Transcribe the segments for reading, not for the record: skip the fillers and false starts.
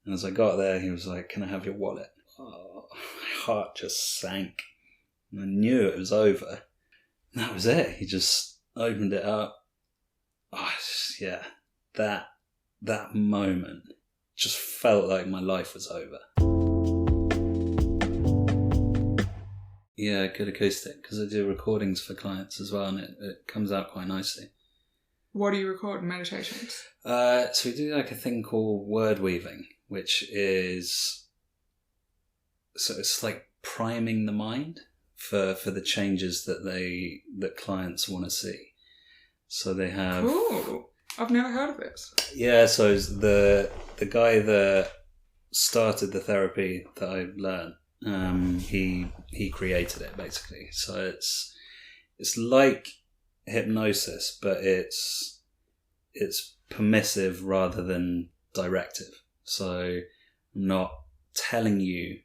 And as I got there, he was like, "Can I have your wallet?" Oh, my heart just sank. And I knew it was over. And that was it. He just opened it up. Oh, yeah. That moment just felt like my life was over. Yeah, good acoustic, because I do recordings for clients as well, and it comes out quite nicely. What do you record? Meditations? So we do like a thing called word weaving, which is, so it's like priming the mind for the changes that clients want to see. So they have... Cool. I've never heard of this. Yeah, so the guy that started the therapy that I learned, he created it basically. So it's like hypnosis, but it's permissive rather than directive. So I'm not telling you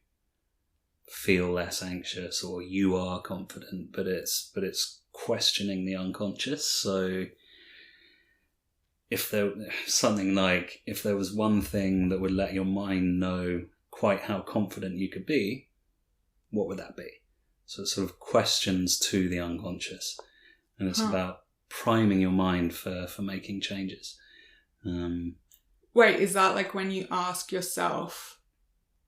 feel less anxious or you are confident, but it's questioning the unconscious. So if there was one thing that would let your mind know quite how confident you could be, what would that be? So it's sort of questions to the unconscious, and it's about priming your mind for making changes. Wait, is that like when you ask yourself,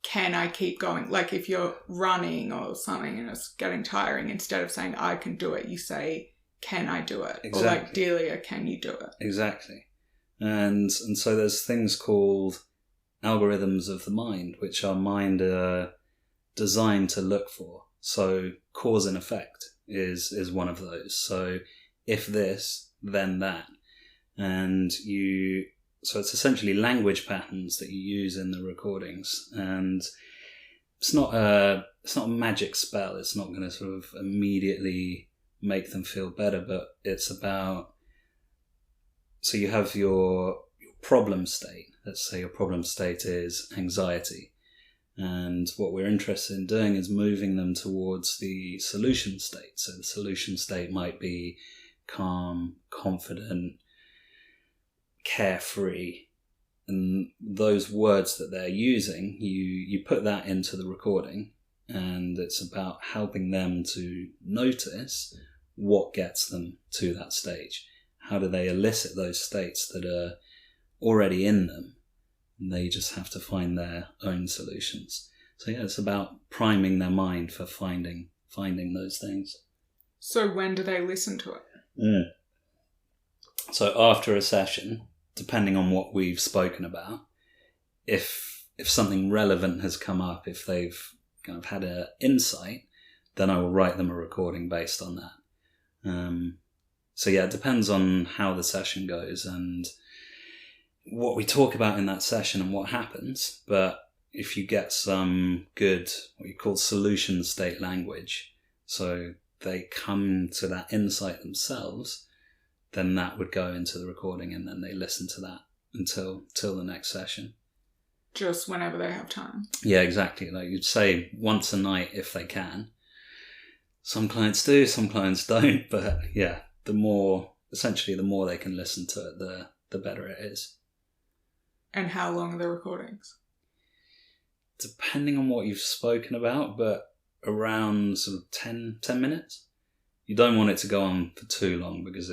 can I keep going? Like if you're running or something and it's getting tiring, instead of saying I can do it, you say, can I do it? Exactly. Or like, Delia, can you do it? Exactly. And so there's things called algorithms of the mind, which our mind are designed to look for. So cause and effect is one of those. So if this, then that. And so it's essentially language patterns that you use in the recordings. And it's not a magic spell. It's not going to sort of immediately make them feel better, but it's about, so you have your problem state. Let's say your problem state is anxiety. And what we're interested in doing is moving them towards the solution state. So the solution state might be calm, confident, carefree. And those words that they're using, you put that into the recording, and it's about helping them to notice what gets them to that stage. How do they elicit those states that are already in them? And they just have to find their own solutions. So yeah, it's about priming their mind for finding those things. So when do they listen to it? So after a session, depending on what we've spoken about, if something relevant has come up, if they've kind of had an insight, then I will write them a recording based on that. So yeah, it depends on how the session goes and what we talk about in that session and what happens. But if you get some good, what you call solution state language, so they come to that insight themselves, then that would go into the recording, and then they listen to that until the next session. Just whenever they have time. Yeah, exactly. Like you'd say once a night if they can. Some clients do, some clients don't, but yeah, the more they can listen to it, the better it is. And how long are the recordings? Depending on what you've spoken about, but around sort of 10 minutes. You don't want it to go on for too long because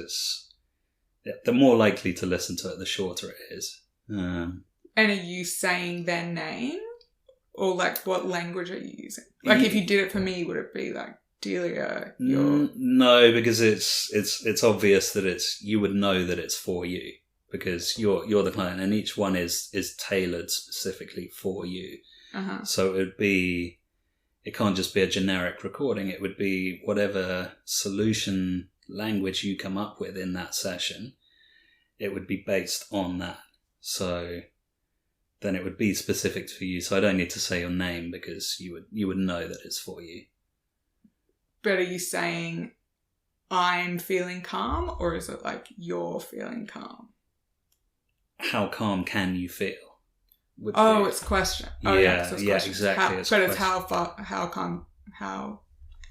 they're more likely to listen to it the shorter it is. And are you saying their name? Or like what language are you using? Like if you did it for me, would it be like Delia? No, because it's obvious that you would know that it's for you because you're the client, and each one is tailored specifically for you. Uh-huh. So it can't just be a generic recording. It would be whatever solution language you come up with in that session. It would be based on that. So then it would be specific to you. So I don't need to say your name because you would know that it's for you. But are you saying I'm feeling calm, or is it like you're feeling calm? How calm can you feel? It's a question. Yeah, exactly. It's how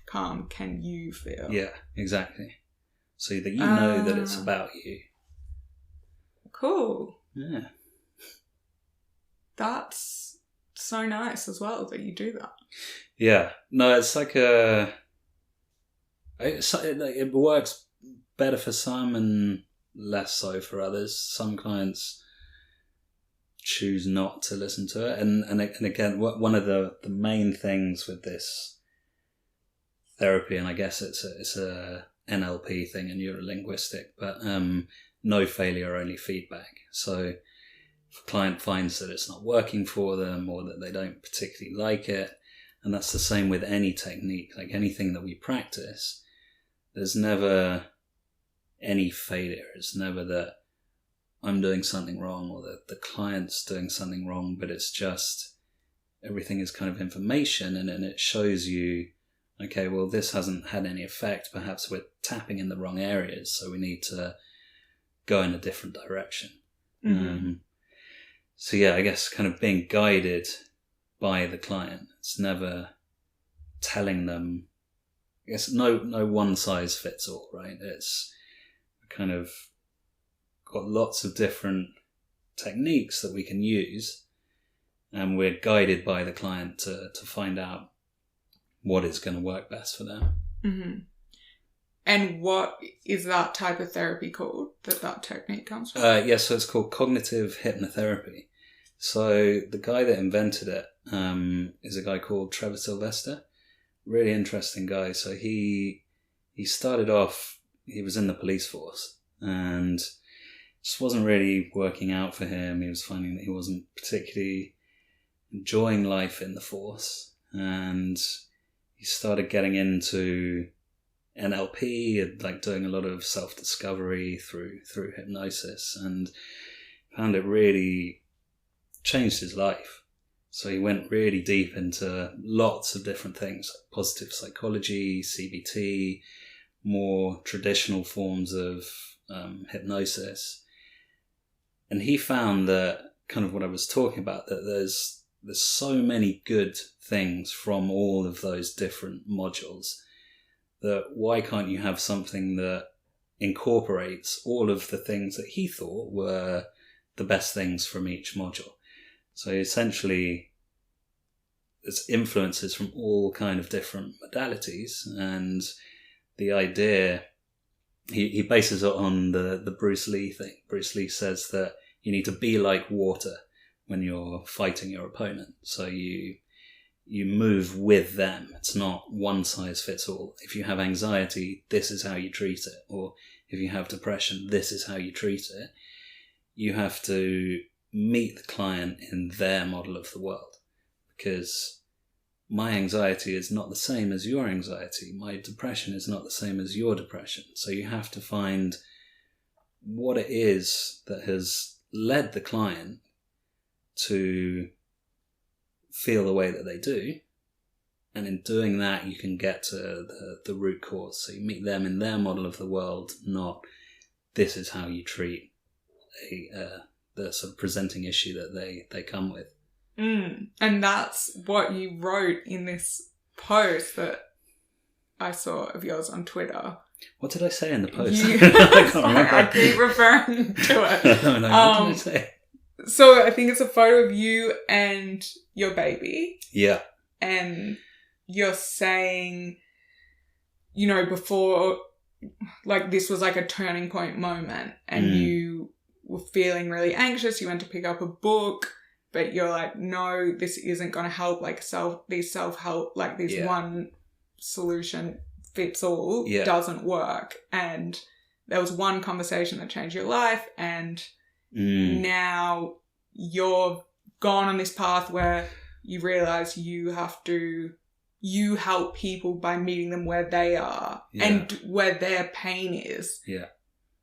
calm can you feel? Yeah, exactly. So that you know that it's about you. Cool. Yeah. That's so nice as well that you do that. Yeah. No, it's like it works better for some and less so for others. Some clients choose not to listen to it. And again, one of the main things with this therapy, and I guess it's a NLP thing and neurolinguistic, but no failure, only feedback. So if a client finds that it's not working for them or that they don't particularly like it, and that's the same with any technique, like anything that we practice, there's never any failure. It's never that I'm doing something wrong or that the client's doing something wrong, but it's just everything is kind of information, and it shows you, okay, well, this hasn't had any effect. Perhaps we're tapping in the wrong areas, so we need to go in a different direction. Mm-hmm. So yeah, I guess kind of being guided by the client. It's never telling them, I guess no one size fits all, right? It's kind of got lots of different techniques that we can use, and we're guided by the client to find out what is going to work best for them. Mm-hmm. And what is that type of therapy called, that technique comes from? So it's called cognitive hypnotherapy. So the guy that invented it is a guy called Trevor Sylvester. Really interesting guy. So he started off, he was in the police force, and just wasn't really working out for him. He was finding that he wasn't particularly enjoying life in the force, and he started getting into NLP and like doing a lot of self-discovery through hypnosis, and found it really changed his life. So he went really deep into lots of different things, like positive psychology, CBT, more traditional forms of hypnosis. And he found that kind of what I was talking about, that there's so many good things from all of those different modules, that why can't you have something that incorporates all of the things that he thought were the best things from each module? So essentially, there's influences from all kind of different modalities, and the idea, he bases it on the Bruce Lee thing. Bruce Lee says that you need to be like water when you're fighting your opponent. So you move with them. It's not one size fits all. If you have anxiety, this is how you treat it. Or if you have depression, this is how you treat it. You have to meet the client in their model of the world, because my anxiety is not the same as your anxiety. My depression is not the same as your depression. So you have to find what it is that has led the client to feel the way that they do. And in doing that, you can get to the root cause. So you meet them in their model of the world, not this is how you treat the sort of presenting issue that they come with. And that's what you wrote in this post that I saw of yours on Twitter. What did I say in the post? I can't remember. I keep referring to it. No, what did I say? So I think it's a photo of you and your baby. Yeah. And you're saying, you know, before, like, this was like a turning point moment, and you were feeling really anxious. You went to pick up a book, but you're like, no, this isn't going to help. Like self-help, like this one solution fits all doesn't work. And there was one conversation that changed your life, and now you're gone on this path where you realize you help people by meeting them where they are and where their pain is. Yeah.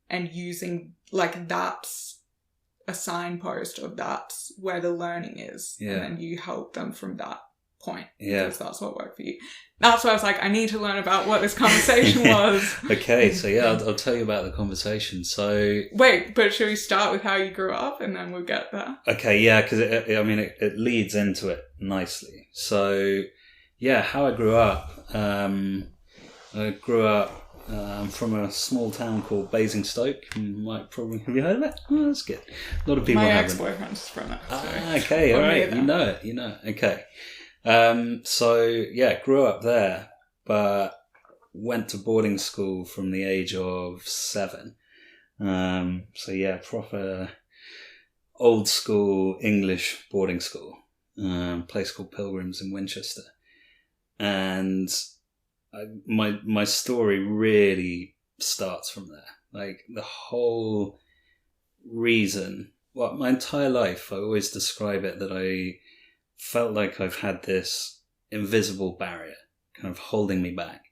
And using, like, that's a signpost of that's where the learning is. Yeah. And then you help them from that point. Yeah. Because that's what worked for you. That's why I was like, I need to learn about what this conversation was. Okay, so yeah, I'll tell you about the conversation. So wait, but should we start with how you grew up and then we'll get there? Okay, yeah, because it leads into it nicely. So yeah, how I grew up. I grew up I'm from a small town called Basingstoke. You might probably have you heard of it? Oh, that's good. A lot of people My haven't. ex-boyfriend's from it. So Okay, all right. You know it. Okay. So yeah, grew up there, but went to boarding school from the age of 7. So yeah, proper old school English boarding school. Place called Pilgrims in Winchester, and my story really starts from there. Like the whole reason, my entire life, I always describe it that I felt like I've had this invisible barrier kind of holding me back.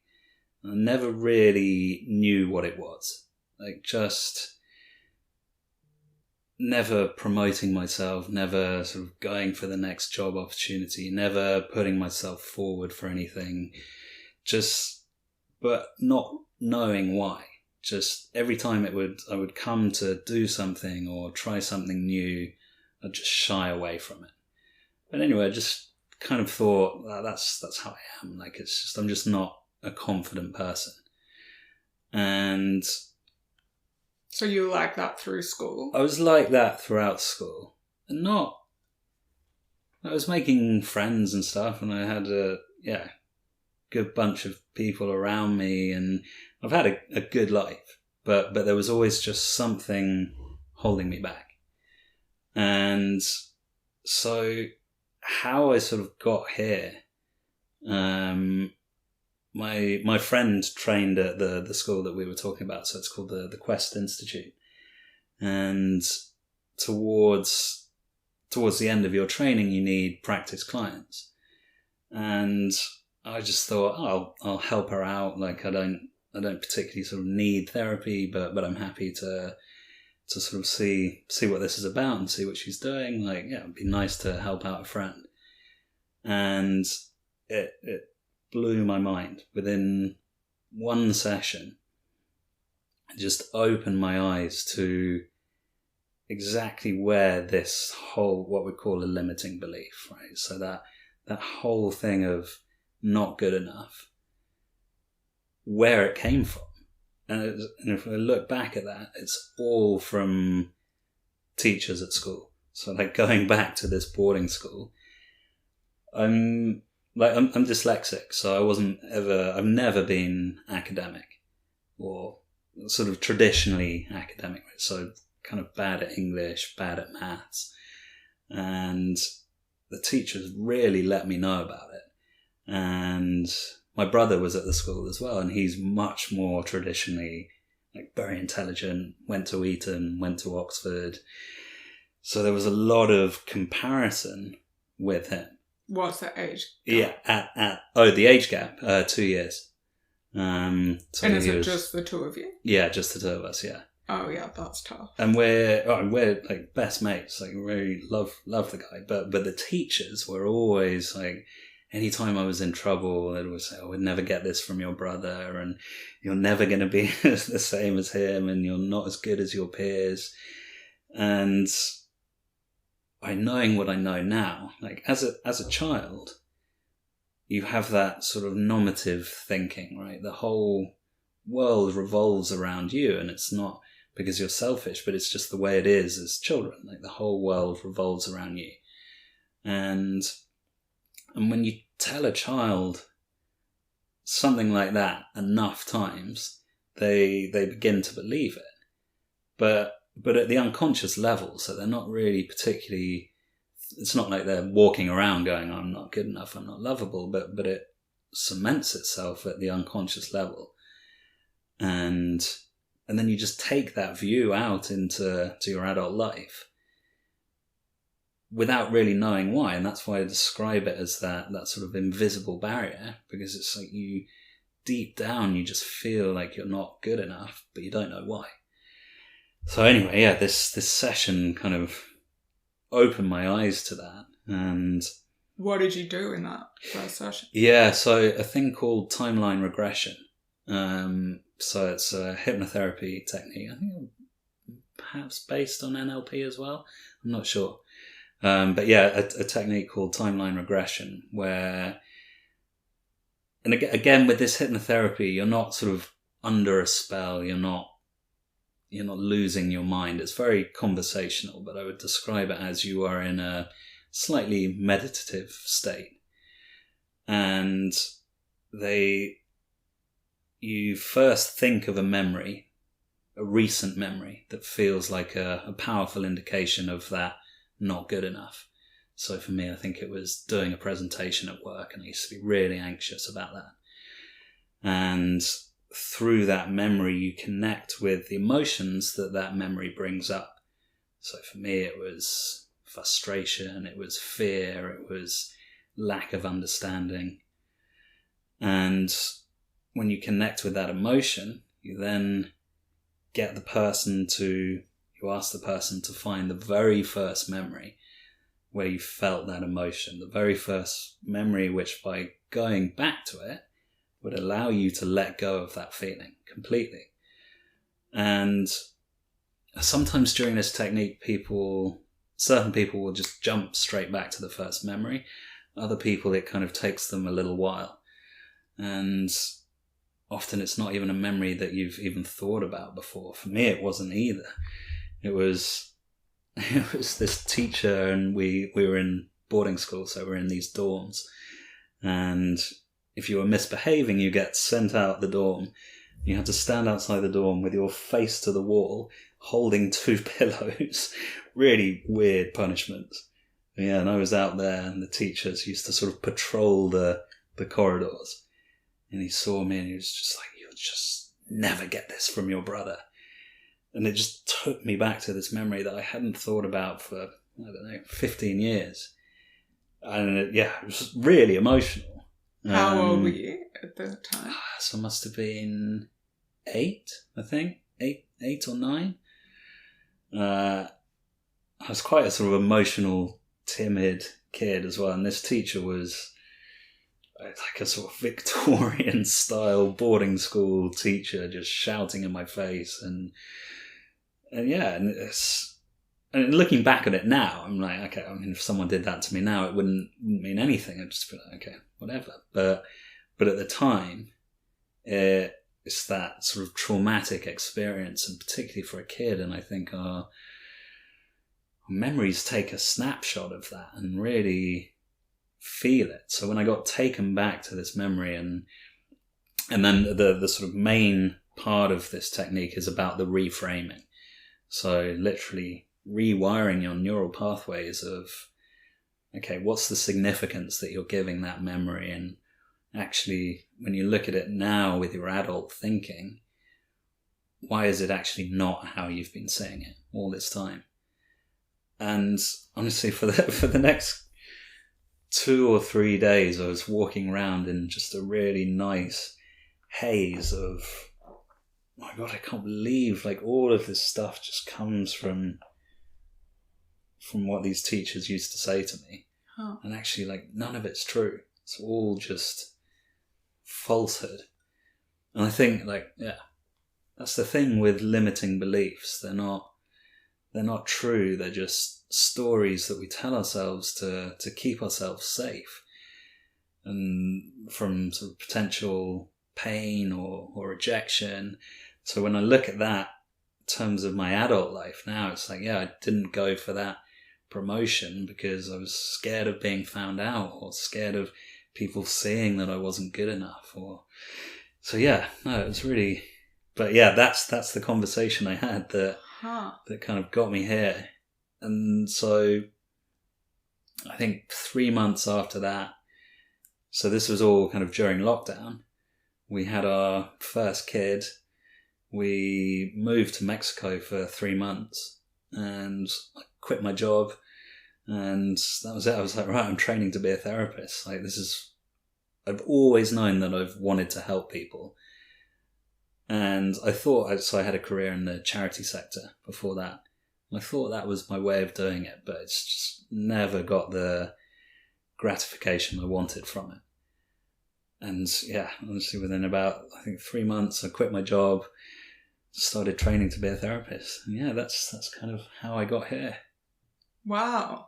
I never really knew what it was. Like just never promoting myself, never sort of going for the next job opportunity, never putting myself forward for anything, but not knowing why. Just every time I would come to do something or try something new, I'd just shy away from it. But anyway, I just kind of thought, that's how I am. Like it's just, I'm just not a confident person. And so you were like that through school? I was like that throughout school. And I was making friends and stuff, and I had a good bunch of people around me, and I've had a good life. But there was always just something holding me back. And so how I sort of got here, my friend trained at the school that we were talking about, so it's called the Quest Institute. And towards the end of your training, you need practice clients. And I just thought, I'll help her out. Like I don't particularly sort of need therapy, but I'm happy to sort of see what this is about and see what she's doing. Like, yeah, it'd be nice to help out a friend. And it blew my mind. Within one session, it just opened my eyes to exactly where this whole, what we call a limiting belief, right? So that whole thing of not good enough, where it came from. And if I look back at that, it's all from teachers at school. So like going back to this boarding school, I'm dyslexic, so I've never been academic or sort of traditionally academic. So kind of bad at English, bad at maths. And the teachers really let me know about it. And my brother was at the school as well, and he's much more traditionally like very intelligent, went to Eton, went to Oxford. So there was a lot of comparison with him. What's the age gap? Yeah, the age gap, 2 years. So and is it just the two of you? Yeah, just the two of us, yeah. Oh yeah, that's tough. And we're like best mates, like really love the guy. But the teachers were always like, anytime I was in trouble, they'd always say, "Oh, we'd never get this from your brother, and you're never going to be the same as him, and you're not as good as your peers." And by knowing what I know now, like as a child, you have that sort of normative thinking, right? The whole world revolves around you, and it's not because you're selfish, but it's just the way it is as children. Like the whole world revolves around you. And when you tell a child something like that enough times, they begin to believe it. But at the unconscious level, so they're not really particularly, it's not like they're walking around going, I'm not good enough, I'm not lovable, but it cements itself at the unconscious level. And then you just take that view out into your adult life without really knowing why. And that's why I describe it as that sort of invisible barrier, because it's like you, deep down, you just feel like you're not good enough, but you don't know why. So anyway, yeah, this session kind of opened my eyes to that. And what did you do in that first session? Yeah, so a thing called timeline regression. So it's a hypnotherapy technique, I think perhaps based on NLP as well. I'm not sure. But yeah, a technique called timeline regression, where, and again with this hypnotherapy, you're not sort of under a spell. You're not losing your mind. It's very conversational, but I would describe it as you are in a slightly meditative state. And you first think of a memory, a recent memory that feels like a powerful indication of that not good enough. So for me, I think it was doing a presentation at work, and I used to be really anxious about that. And through that memory, you connect with the emotions that memory brings up. So for me, it was frustration, it was fear, it was lack of understanding. And when you connect with that emotion, you then ask the person to find the very first memory where you felt that emotion, the very first memory which, by going back to it, would allow you to let go of that feeling completely. And sometimes during this technique, certain people will just jump straight back to the first memory. Other people, it kind of takes them a little while. And often it's not even a memory that you've even thought about before. For me, it wasn't either. It was this teacher, and we were in boarding school, so we're in these dorms. And if you were misbehaving, you get sent out the dorm. You had to stand outside the dorm with your face to the wall, holding 2 pillows. Really weird punishments. Yeah, and I was out there, and the teachers used to sort of patrol the corridors. And he saw me, and he was just like, "You'll just never get this from your brother." And it just took me back to this memory that I hadn't thought about for, 15 years. And it was really emotional. How old were you at the time? So I must have been 8, I think. 8 or 9. I was quite a sort of emotional, timid kid as well. And this teacher was like a sort of Victorian style boarding school teacher, just shouting in my face. And looking back at it now, I'm like, okay, I mean, if someone did that to me now, it wouldn't mean anything. I'd just be like, okay, whatever. But at the time, it's that sort of traumatic experience, and particularly for a kid. And I think our memories take a snapshot of that and really feel it. So when I got taken back to this memory, and then the sort of main part of this technique is about the reframing. So literally rewiring your neural pathways of, okay, what's the significance that you're giving that memory? And actually, when you look at it now with your adult thinking, why is it actually not how you've been seeing it all this time? And honestly, for the next 2 or 3 days, I was walking around in just a really nice haze of, oh my God, I can't believe like all of this stuff just comes from what these teachers used to say to me. Huh. And actually, like, none of it's true. It's all just falsehood. And I think, like, that's the thing with limiting beliefs. They're not true. They're just stories that we tell ourselves to keep ourselves safe and from sort of potential pain or rejection. So when I look at that in terms of my adult life now, it's like, I didn't go for that promotion because I was scared of being found out, or scared of people seeing that I wasn't good enough, it was really, but that's the conversation I had that kind of got me here. And so I think 3 months after that, so this was all kind of during lockdown, we had our first kid. We moved to Mexico for 3 months, and I quit my job, and that was it. I was like, right, I'm training to be a therapist. Like, I've always known that I've wanted to help people. And I had a career in the charity sector before that. And I thought that was my way of doing it, but it's just never got the gratification I wanted from it. And honestly, within about, I think, 3 months, I quit my job, started training to be a therapist. And that's kind of how I got here. Wow.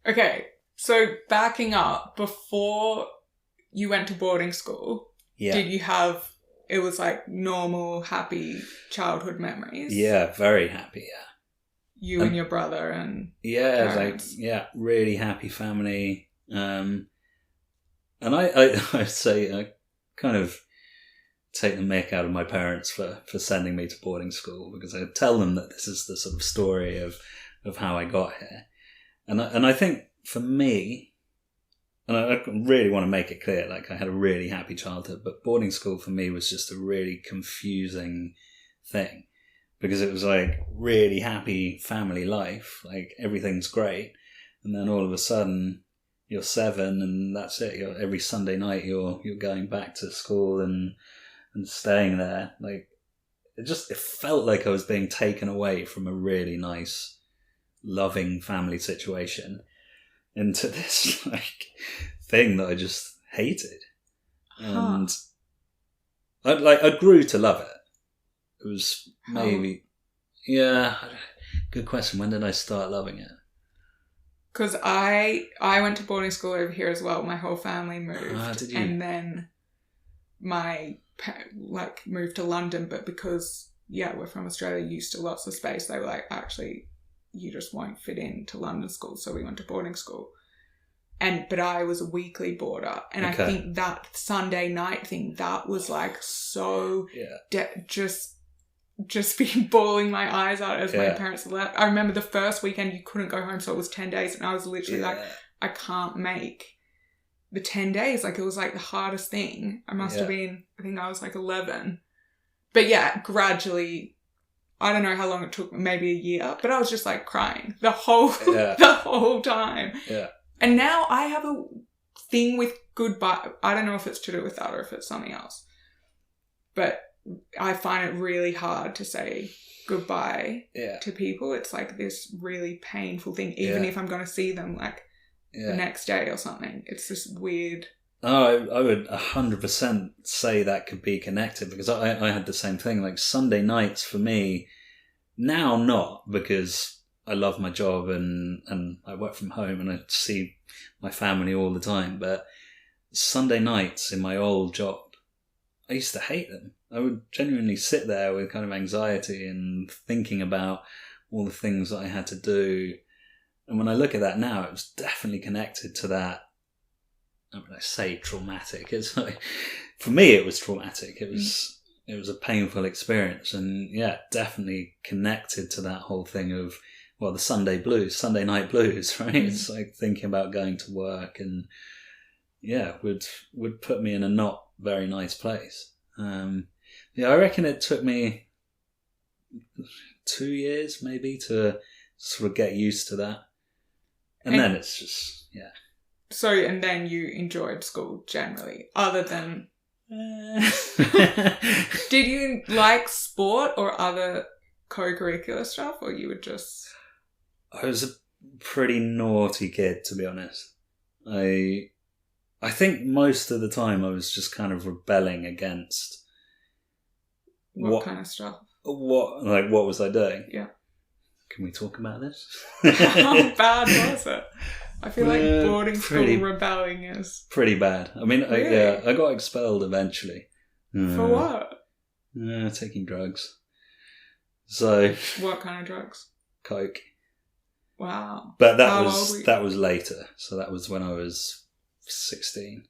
Okay, so backing up, before you went to boarding school, did you have it was like normal, happy childhood memories. Yeah, very happy, yeah. You and your brother and parents. Really happy family. And I say I kind of take the mick out of my parents for sending me to boarding school, because I tell them that this is the sort of story of how I got here. And I think for me, and I really want to make it clear, like I had a really happy childhood, but boarding school for me was just a really confusing thing, because it was like really happy family life, like everything's great, and then all of a sudden you're 7 and that's it. Every Sunday night you're going back to school and staying there. Like it felt like I was being taken away from a really nice, loving family situation into this like thing that I just hated. And I grew to love it. It was maybe, good question. When did I start loving it? Because I went to boarding school over here as well. My whole family moved. Did you? And then moved to London, but because, we're from Australia, used to lots of space, they were like, actually, you just won't fit into London school. So we went to boarding school. But I was a weekly boarder. And I think that Sunday night thing, that was like so just been bawling my eyes out as my parents left. I remember the first weekend you couldn't go home, so it was 10 days, and I was literally like, I can't make the 10 days. Like, it was like the hardest thing. I must have been, I think I was like 11. But gradually, I don't know how long it took, maybe a year, but I was just like crying the whole time. Yeah. And now I have a thing with goodbye. I don't know if it's to do with that or if it's something else, but I find it really hard to say goodbye to people. It's like this really painful thing, even if I'm going to see them like the next day or something. It's this weird. Oh, I would 100% say that could be connected, because I had the same thing. Like Sunday nights for me, now not, because I love my job and I work from home and I see my family all the time. But Sunday nights in my old job, I used to hate them. I would genuinely sit there with kind of anxiety and thinking about all the things that I had to do. And when I look at that now, it was definitely connected to that. I mean, I say traumatic. It's like, for me, it was traumatic. It was a painful experience, and definitely connected to that whole thing of, well, the Sunday night blues, right? It's like thinking about going to work, and would put me in a not very nice place. I reckon it took me 2 years maybe to sort of get used to that. And then it's just, So, and then you enjoyed school generally, other than... Did you like sport or other co-curricular stuff, or you would just... I was a pretty naughty kid, to be honest. I think most of the time I was just kind of rebelling against... What kind of stuff? What was I doing? Yeah. Can we talk about this? How bad was it? I feel like boarding school rebelling is... Pretty bad. I mean, really? I got expelled eventually. For what? Taking drugs. So... What kind of drugs? Coke. Wow. But that was later. So that was when I was 16.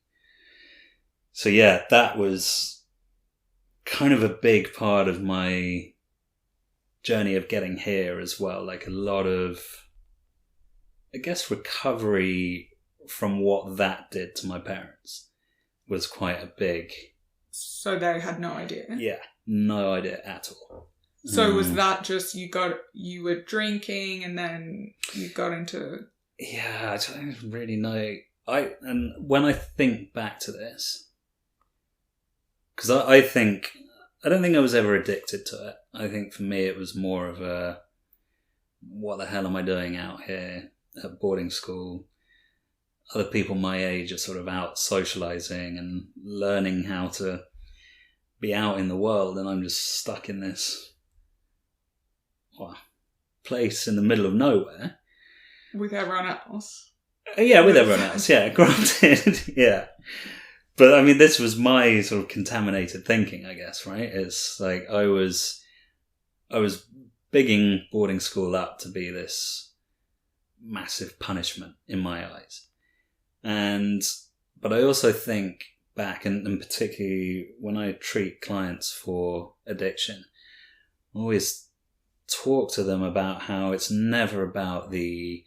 So that was kind of a big part of my journey of getting here as well. Like a lot of, I guess, recovery from what that did to my parents was quite a big... So they had no idea? Yeah, no idea at all. So was that just you were drinking and then you got into... Yeah, I don't really know. And when I think back to this, because I don't think I was ever addicted to it. I think for me it was more of a, what the hell am I doing out here at boarding school? Other people my age are sort of out socializing and learning how to be out in the world, and I'm just stuck in this place in the middle of nowhere. With everyone else? Yeah, with everyone else, yeah, granted, yeah. But I mean, this was my sort of contaminated thinking, I guess, right? It's like I was bigging boarding school up to be this massive punishment in my eyes. But I also think back, and particularly when I treat clients for addiction, I always talk to them about how it's never about the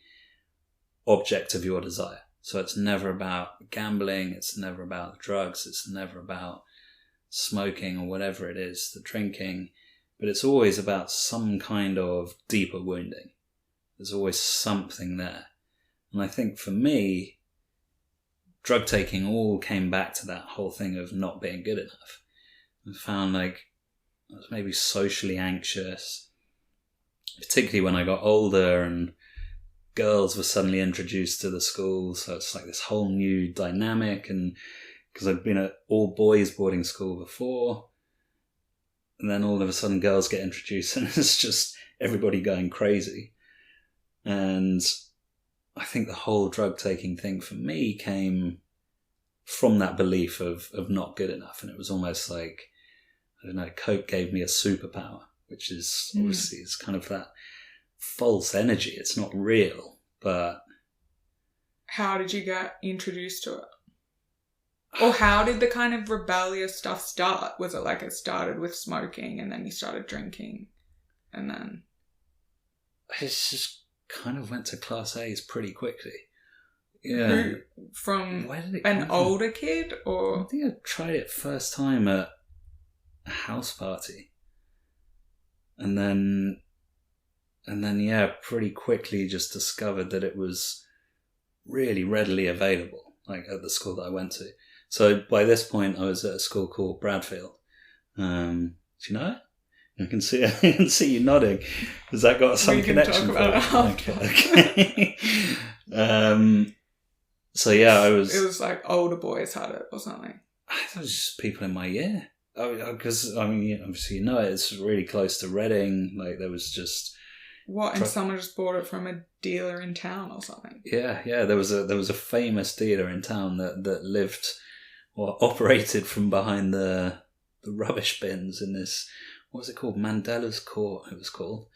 object of your desire. So it's never about gambling, it's never about drugs, it's never about smoking or whatever it is, the drinking, but it's always about some kind of deeper wounding. There's always something there. And I think for me, drug taking all came back to that whole thing of not being good enough. I found like I was maybe socially anxious, particularly when I got older and girls were suddenly introduced to the school. So it's like this whole new dynamic. And because I'd been at all boys boarding school before, and then all of a sudden girls get introduced and it's just everybody going crazy. And I think the whole drug taking thing for me came from that belief of not good enough. And it was almost like, I don't know, Coke gave me a superpower, which is obviously it's kind of that false energy. It's not real, but... How did you get introduced to it? Or how did the kind of rebellious stuff start? Was it like it started with smoking and then you started drinking and then... It just kind of went to class A's pretty quickly. Yeah. Who, from an older kid or... I think I tried it first time at a house party. And then yeah, pretty quickly just discovered that it was really readily available, like at the school that I went to. So by this point, I was at a school called Bradfield. Do you know it? I can see you nodding. Has that got some connection? We can talk about it. Okay. So yeah, It was like older boys had it or something. I thought it was just people in my year. Because I mean, obviously you know it's really close to Reading. Like there was just and someone just bought it from a dealer in town or something. Yeah. There was a famous dealer in town that lived or operated from behind the rubbish bins in this. What was it called? Mandela's Court. It was called,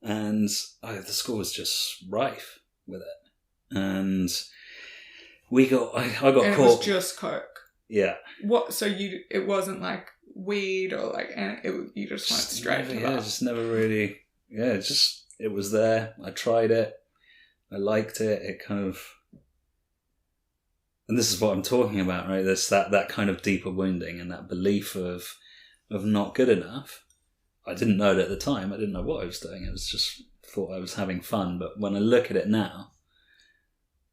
and the school was just rife with it. And I got and caught. It was just Coke. Yeah. What? So it wasn't like weed or like you just went straight to that. Yeah, just never really. Yeah, it was there. I tried it. I liked it. It kind of, and this is what I'm talking about, right? There's that kind of deeper wounding and that belief of not good enough. I didn't know it at the time. I didn't know what I was doing. I was just thought I was having fun. But when I look at it now,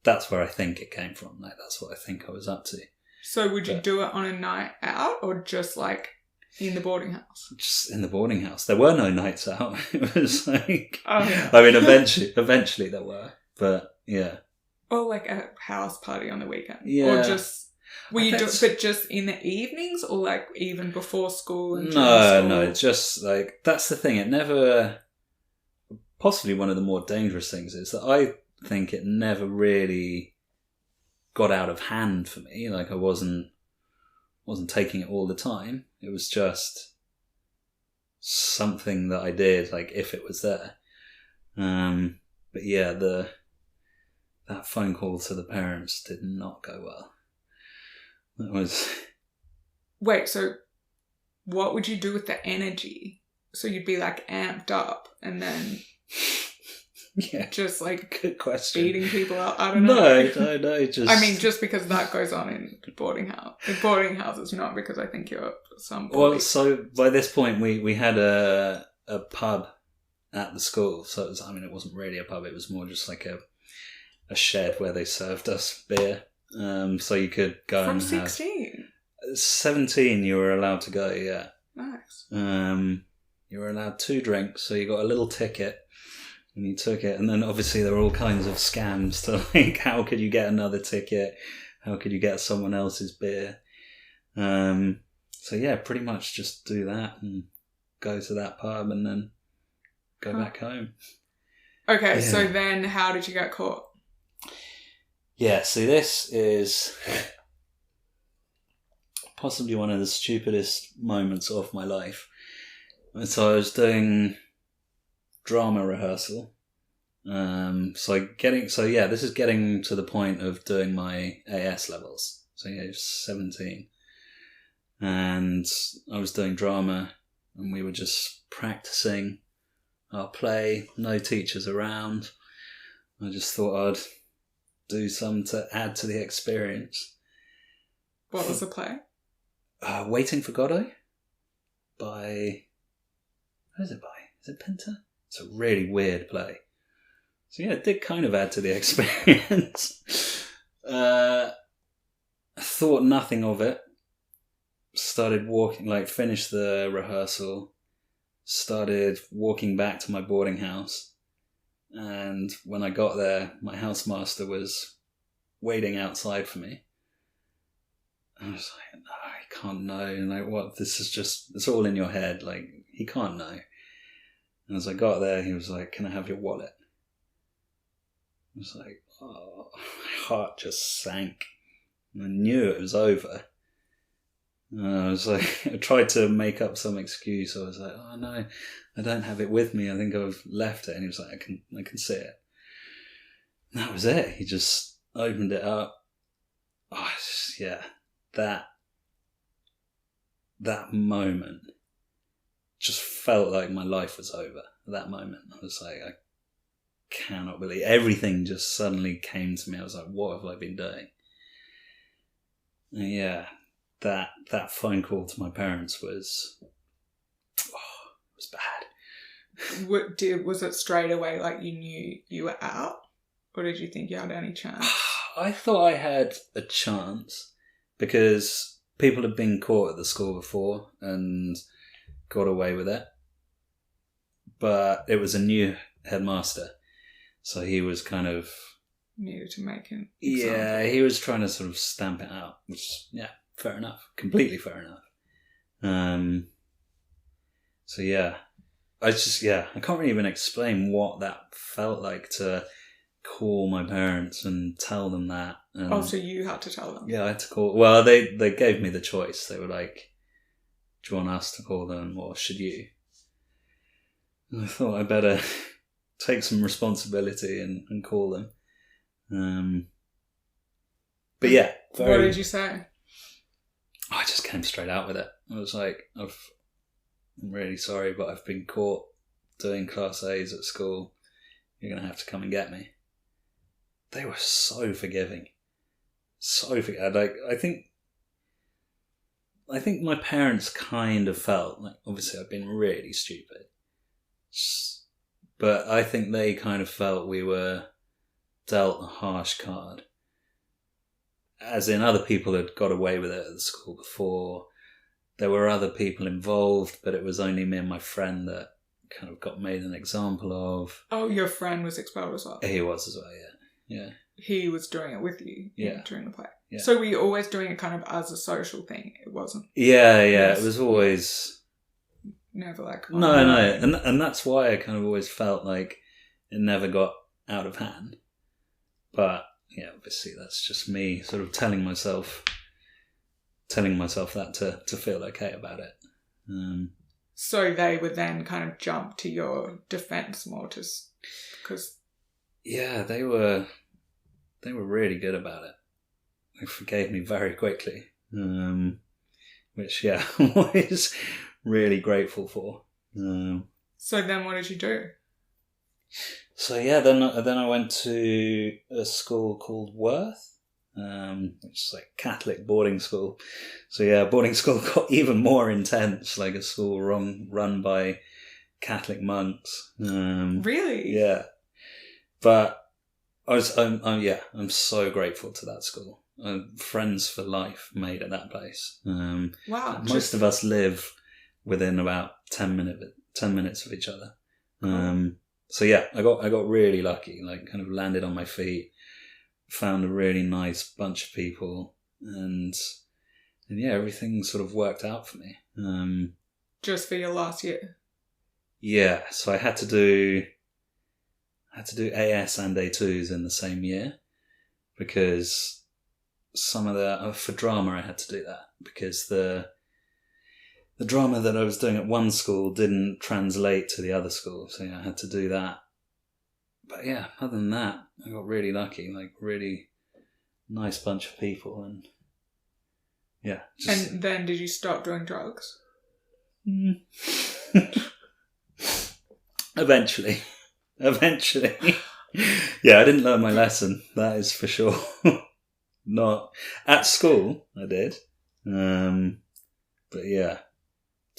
that's where I think it came from. Like that's what I think I was up to. So would you do it on a night out or just like in the boarding house? Just in the boarding house. There were no nights out. It was like... Oh, yeah. I mean, eventually there were. But, yeah. Or like a house party on the weekend. Yeah. Or just... but just in the evenings or like even before school and No, just like... That's the thing. It never... Possibly one of the more dangerous things is that I think it never really got out of hand for me. Like I wasn't taking it all the time. It was just something that I did, like if it was there. But yeah, that phone call to the parents did not go well. That was... Wait, so what would you do with the energy? So you'd be like amped up and then... Yeah, just like good question. Beating people up. I don't know. No, just. I mean, just because that goes on in boarding house. In boarding houses, not because I think you're some. Well, so by this point we had a pub at the school, so it was, I mean, it wasn't really a pub. It was more just like a shed where they served us beer. So you could go from and 16. 17, you were allowed to go. Yeah. Nice. You were allowed 2 drinks, so you got a little ticket. And you took it, and then obviously there were all kinds of scams to like, how could you get another ticket? How could you get someone else's beer? So yeah, pretty much just do that and go to that pub and then go back home. Okay, Yeah. So then how did you get caught? Yeah, so this is possibly one of the stupidest moments of my life. And so I was doing drama rehearsal. This is getting to the point of doing my AS levels. So yeah, I was 17. And I was doing drama, and we were just practicing our play, no teachers around. I just thought I'd do some to add to the experience. What was the play? Waiting for Godot by... Who is it by? Is it Pinter? It's a really weird play. So yeah, it did kind of add to the experience. I thought nothing of it. Started walking, finished the rehearsal, started walking back to my boarding house. And when I got there, my housemaster was waiting outside for me. I was like, no, he can't know. What? This is just, it's all in your head. He can't know. And as I got there, he was like, can I have your wallet? I was like, oh, my heart just sank. I knew it was over. I was like, I tried to make up some excuse. I was like, oh no, I don't have it with me. I think I've left it. And he was like, I can see it. And that was it. He just opened it up. Oh, that moment just felt like my life was over. At that moment, I was like, I cannot believe everything just suddenly came to me. I was like, what have I been doing? And yeah, that phone call to my parents was bad. Was it straight away you knew you were out? Or did you think you had any chance? I thought I had a chance because people had been caught at the school before and got away with it. But it was a new headmaster. So he was kind of... Needed to make an example. Yeah, he was trying to sort of stamp it out, which, yeah, fair enough. Completely fair enough. So yeah, I can't really even explain what that felt like to call my parents and tell them that. And so you had to tell them? Yeah, I had to call. Well, they gave me the choice. They were like, do you want us to call them or should you? And I thought I better take some responsibility and call them. But yeah. What did you say? I just came straight out with it. I was like, I'm really sorry, but I've been caught doing Class A's at school. You're going to have to come and get me. They were so forgiving. So forgiving. I think my parents kind of felt like, obviously I've been really stupid. But I think they kind of felt we were dealt a harsh card. As in, other people had got away with it at the school before. There were other people involved, but it was only me and my friend that kind of got made an example of. Oh, your friend was expelled as well? He was as well, yeah. He was doing it with you during the play? Yeah. So were you always doing it kind of as a social thing? It wasn't? Yeah, it was always... Never like... No, and that's why I kind of always felt like it never got out of hand. But... yeah, obviously that's just me sort of telling myself that to feel okay about it. So they would then kind of jump to your defence more, just because. Yeah, they were really good about it. They forgave me very quickly, which I'm always really grateful for. So then, what did you do? So yeah, then I went to a school called Worth, which is like Catholic boarding school. So yeah, boarding school got even more intense, like a school run by Catholic monks. Really? Yeah. But I'm so grateful to that school. Friends for life made at that place. Wow. Most of us live within about 10 minutes of each other. Cool. So yeah, I got really lucky, kind of landed on my feet, found a really nice bunch of people, and yeah, everything sort of worked out for me. Just for your last year? Yeah, so I had to do AS and A2s in the same year, because some of the for drama I had to do that because the drama that I was doing at one school didn't translate to the other school, so yeah, I had to do that. But yeah, other than that, I got really lucky, like really nice bunch of people, and yeah. And then did you stop doing drugs? Eventually. Yeah, I didn't learn my lesson, that is for sure. Not at school, I did. But yeah.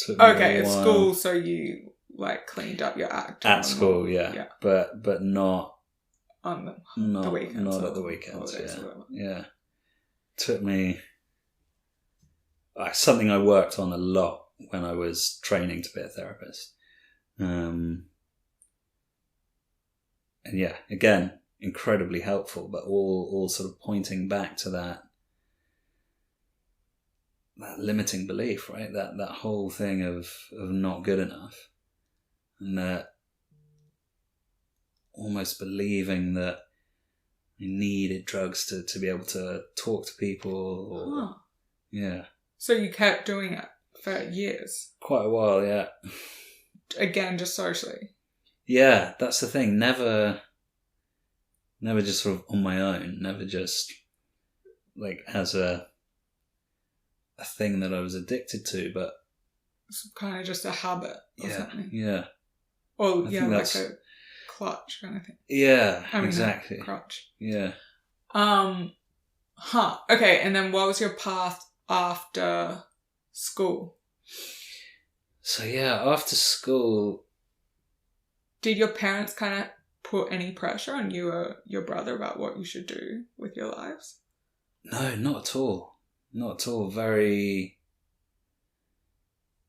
Okay, at school, so you like cleaned up your act. At school, yeah. But not on the weekends. Not at the weekends, yeah. Took me something I worked on a lot when I was training to be a therapist. And yeah, again, incredibly helpful, but all sort of pointing back to that limiting belief, right? That whole thing of not good enough, and that almost believing that I needed drugs to be able to talk to people. Yeah. So you kept doing it for years? Quite a while, yeah. Again, just socially? Yeah, that's the thing. Never just sort of on my own. Never just like as a thing that I was addicted to, but it's kind of just a habit or something. Yeah. Or like a clutch kind of thing. Yeah, exactly. Crutch. Yeah. Okay, and then what was your path after school? So yeah, after school, did your parents kind of put any pressure on you or your brother about what you should do with your lives? No, not at all. Not at all. Very,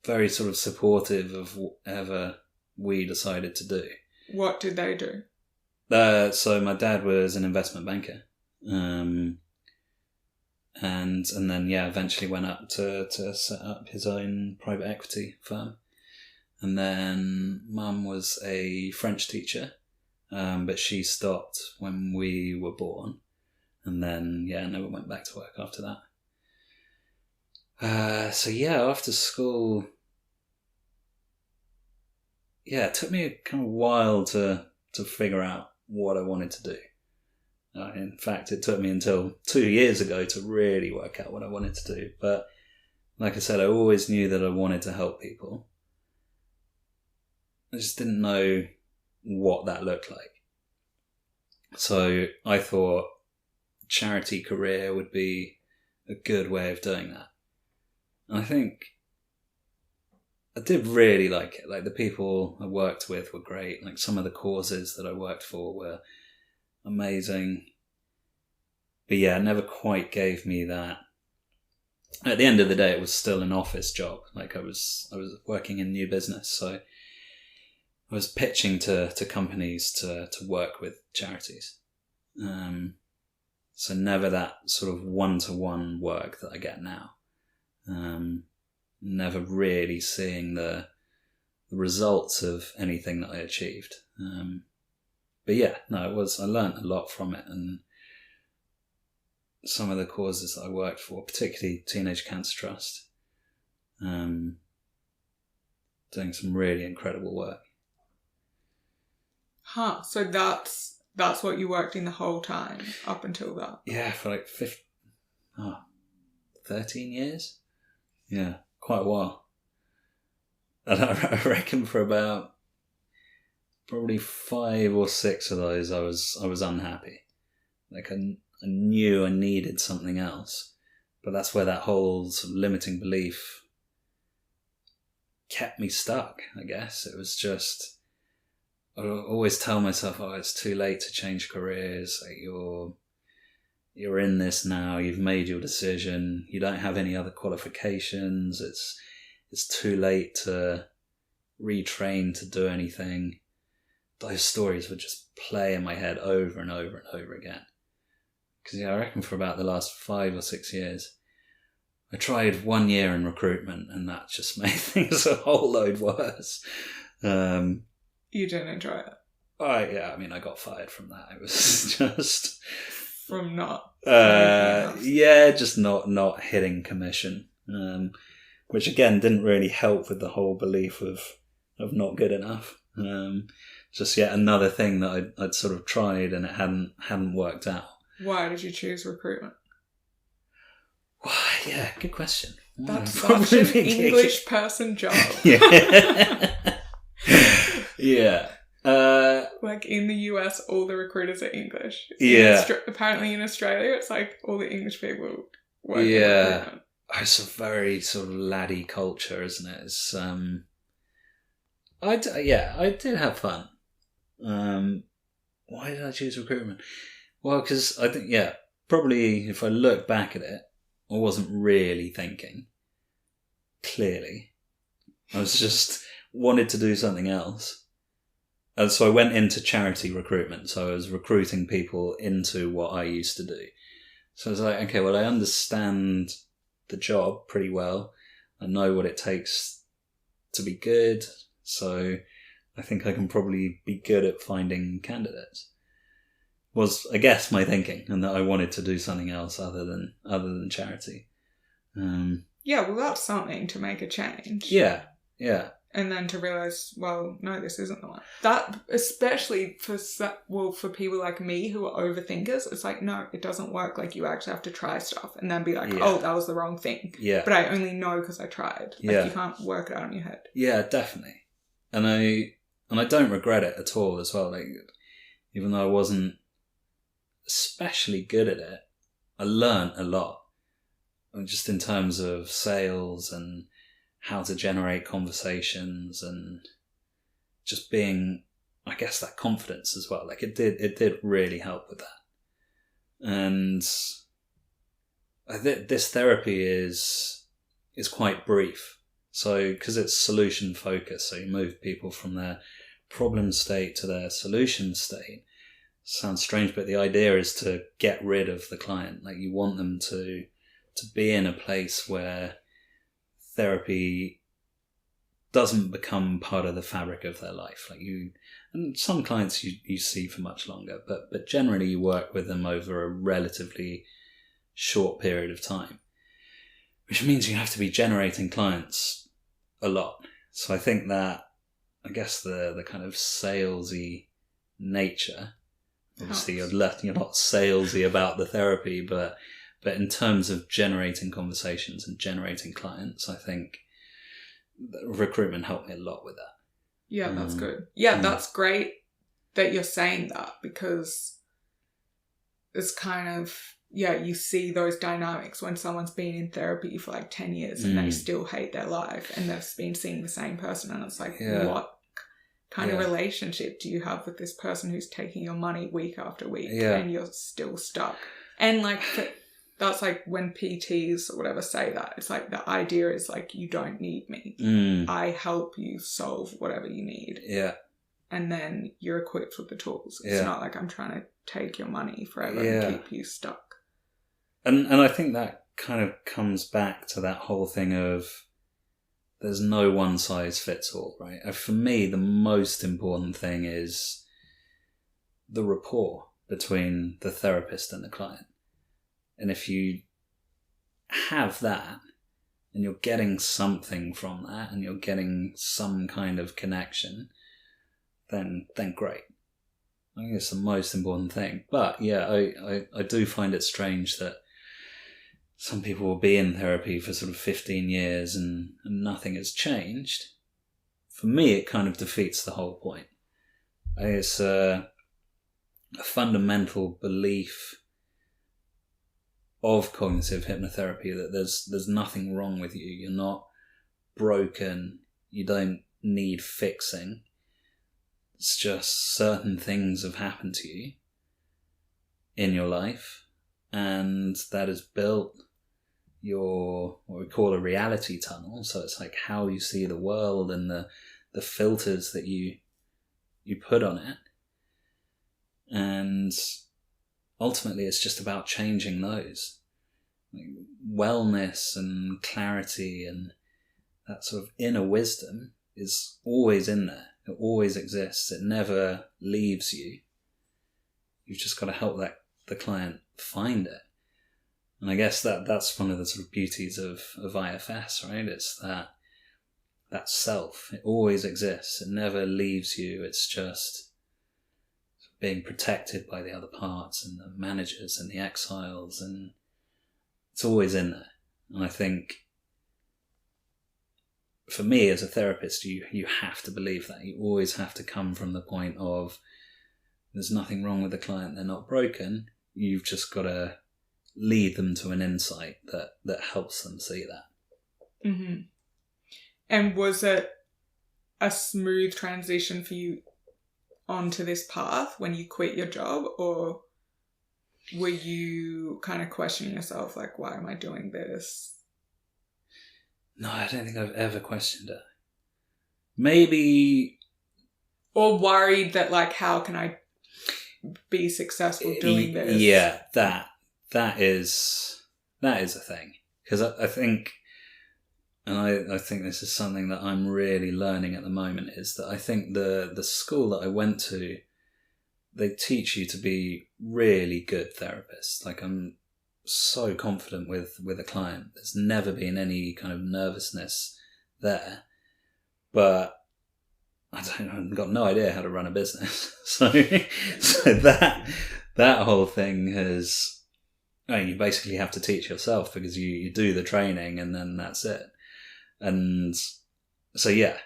very sort of supportive of whatever we decided to do. What did they do? So my dad was an investment banker. And then, eventually went up to set up his own private equity firm. And then Mum was a French teacher, but she stopped when we were born. And then, never went back to work after that. After school, it took me a kind of while to figure out what I wanted to do. In fact, it took me until 2 years ago to really work out what I wanted to do. But like I said, I always knew that I wanted to help people. I just didn't know what that looked like. So I thought charity career would be a good way of doing that. And I think I did really like it. Like the people I worked with were great. Like some of the causes that I worked for were amazing. But it never quite gave me that. At the end of the day, it was still an office job. Like I was working in new business, so I was pitching to companies to work with charities. So never that sort of one-to-one work that I get now. Never really seeing the results of anything that I achieved. I learned a lot from it, and some of the causes that I worked for, particularly Teenage Cancer Trust, doing some really incredible work. So that's what you worked in the whole time up until that? Yeah, for like 13 years. Yeah, quite a while. And I reckon for about probably 5 or 6 of those I was unhappy. Like I knew I needed something else. But that's where that whole sort of limiting belief kept me stuck, I guess. It was just, I always tell myself, it's too late to change careers. Like you're in this now, you've made your decision, you don't have any other qualifications, it's too late to retrain to do anything. Those stories would just play in my head over and over and over again. Because I reckon for about the last 5 or 6 years, I tried 1 year in recruitment, and that just made things a whole load worse. You didn't enjoy it? I got fired from that. It was just from not just not hitting commission, which again didn't really help with the whole belief of not good enough. Just yet another thing that I'd sort of tried and it hadn't worked out. Why did you choose recruitment? Yeah, good question. That's such an English person job. Yeah. Like in the US, all the recruiters are English. Apparently in Australia, it's like all the English people work in recruitment. It's a very sort of laddie culture, isn't it? It's I did have fun. Why did I choose recruitment? Well, because I think probably if I look back at it, I wasn't really thinking clearly. I was just wanted to do something else. And so I went into charity recruitment. So I was recruiting people into what I used to do. So I was like, okay, well, I understand the job pretty well. I know what it takes to be good. So I think I can probably be good at finding candidates. Was, I guess, my thinking, and that I wanted to do something else other than charity. Well, that's something to make a change. Yeah. And then to realise, well, no, this isn't the one. That, especially for people like me who are overthinkers, it's like, no, it doesn't work. Like, you actually have to try stuff and then be like, oh, that was the wrong thing. Yeah. But I only know because I tried. Like, you can't work it out in your head. Yeah, definitely. And I don't regret it at all as well. Like, even though I wasn't especially good at it, I learned a lot. Just in terms of sales and how to generate conversations and just being, I guess, that confidence as well. Like it did really help with that. And this therapy is quite brief. So, because it's solution focused, so you move people from their problem state to their solution state. Sounds strange, but the idea is to get rid of the client. Like you want them to be in a place where therapy doesn't become part of the fabric of their life. Like and some clients you see for much longer, but generally you work with them over a relatively short period of time, which means you have to be generating clients a lot. So I think that, I guess the kind of salesy nature, obviously you're not salesy about the therapy, but in terms of generating conversations and generating clients, I think recruitment helped me a lot with that. Yeah, that's good. Yeah, that's great that you're saying that, because it's kind of, you see those dynamics when someone's been in therapy for like 10 years and they still hate their life and they've been seeing the same person, and it's like, what kind of relationship do you have with this person who's taking your money week after week and you're still stuck? And like, that's like when PTs or whatever say that, it's like the idea is like, you don't need me. I help you solve whatever you need. Yeah. And then you're equipped with the tools. It's not like I'm trying to take your money forever and keep you stuck. And I think that kind of comes back to that whole thing of there's no one size fits all, right? For me, the most important thing is the rapport between the therapist and the client. And if you have that and you're getting something from that and you're getting some kind of connection, then great. I think it's the most important thing. But I do find it strange that some people will be in therapy for sort of 15 years and nothing has changed. For me, it kind of defeats the whole point. It's a fundamental belief of cognitive hypnotherapy that there's nothing wrong with you. You're not broken. You don't need fixing. It's just certain things have happened to you in your life, and that has built your, what we call a reality tunnel. So it's like how you see the world and the filters that you put on it. And ultimately it's just about changing those. Like wellness and clarity and that sort of inner wisdom is always in there. It always exists. It never leaves you. You've just got to help the client find it. And I guess that's one of the sort of beauties of IFS, right? It's that self. It always exists. It never leaves you. It's just being protected by the other parts and the managers and the exiles, and it's always in there. And I think for me as a therapist, you have to believe that. You always have to come from the point of there's nothing wrong with the client, they're not broken. You've just got to lead them to an insight that helps them see that. Mm-hmm. And was it a smooth transition for you onto this path when you quit your job, or were you kind of questioning yourself, like, why am I doing this? No, I don't think I've ever questioned it. Maybe... Or worried that, like, how can I be successful doing this? Yeah, that is a thing. Because I think, and I think this is something that I'm really learning at the moment, is that I think the school that I went to, they teach you to be really good therapists. Like, I'm so confident with a client. There's never been any kind of nervousness there. But I've got no idea how to run a business. So that whole thing has... I mean, you basically have to teach yourself, because you do the training and then that's it. And so, yeah.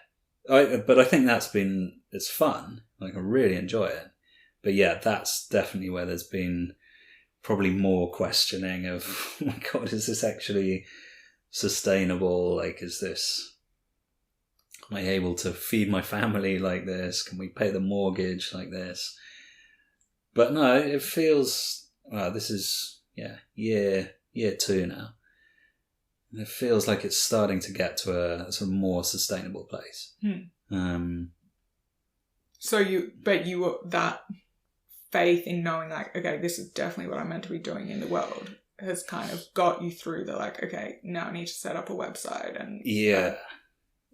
But I think it's fun. Like, I really enjoy it. But yeah, that's definitely where there's been probably more questioning of, oh my God, is this actually sustainable? Like, am I able to feed my family like this? Can we pay the mortgage like this? But no, it feels, this is, year 2 now. And it feels like it's starting to get to a sort of more sustainable place. So you that faith in knowing, like, okay, this is definitely what I'm meant to be doing in the world, has kind of got you through the, like, okay, now I need to set up a website and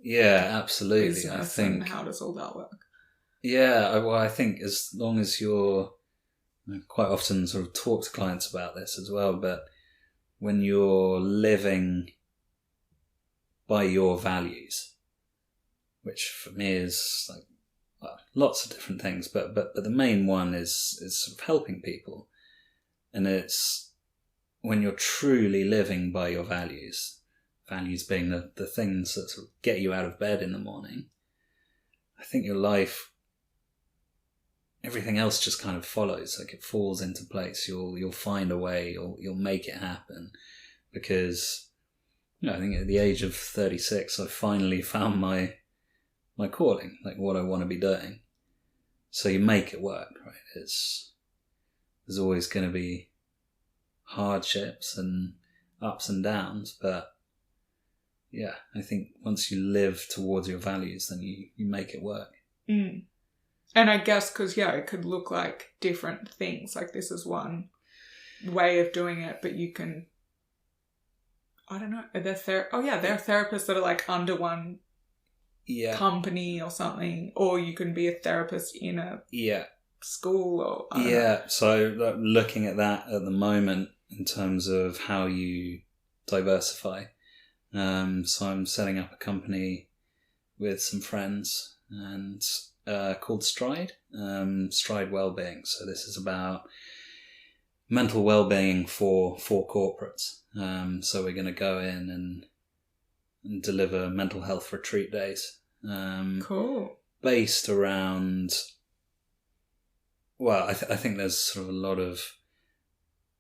absolutely. I think, and how does all that work? Yeah, well, I think as long as I quite often sort of talk to clients about this as well, but when you're living by your values, which for me is like, well, lots of different things, but the main one is sort of helping people. And it's when you're truly living by your values being the things that sort of get you out of bed in the morning, I think your life, everything else just kind of follows. Like, it falls into place. You'll find a way. You'll make it happen, because I think at the age of 36, I finally found my calling, like what I want to be doing. So you make it work, right? There's always going to be hardships and ups and downs, but yeah, I think once you live towards your values, then you make it work. And I guess because, it could look like different things. Like, this is one way of doing it, but you can, I don't know, there are therapists that are like under one company or something, or you can be a therapist in a school or I don't know. So looking at that at the moment in terms of how you diversify. So I'm setting up a company with some friends and called Stride Wellbeing. So this is about mental wellbeing for corporates. So we're going to go in and deliver mental health retreat days. Cool. Based around, well, I think there's sort of a lot of,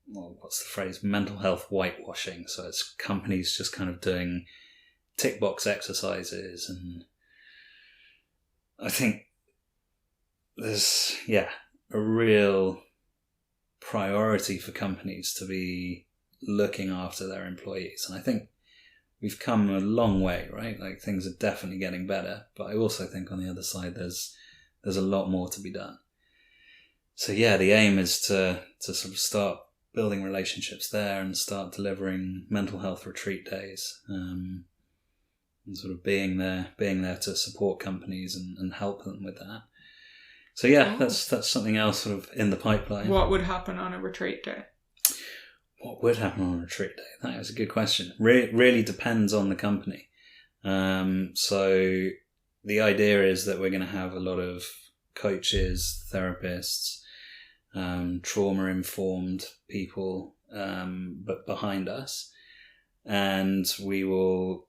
well, what's the phrase? Mental health whitewashing. So it's companies just kind of doing tick box exercises, and I think there's a real priority for companies to be looking after their employees, and I think we've come a long way, right? Like, things are definitely getting better, but I also think on the other side there's a lot more to be done. So the aim is to sort of start building relationships there and start delivering mental health retreat days, and sort of being there to support companies and help them with that. So that's something else sort of in the pipeline. What would happen on a retreat day? What would happen on a retreat day? That is a good question. Really depends on the company. So the idea is that we're going to have a lot of coaches, therapists, trauma-informed people, but behind us. And we will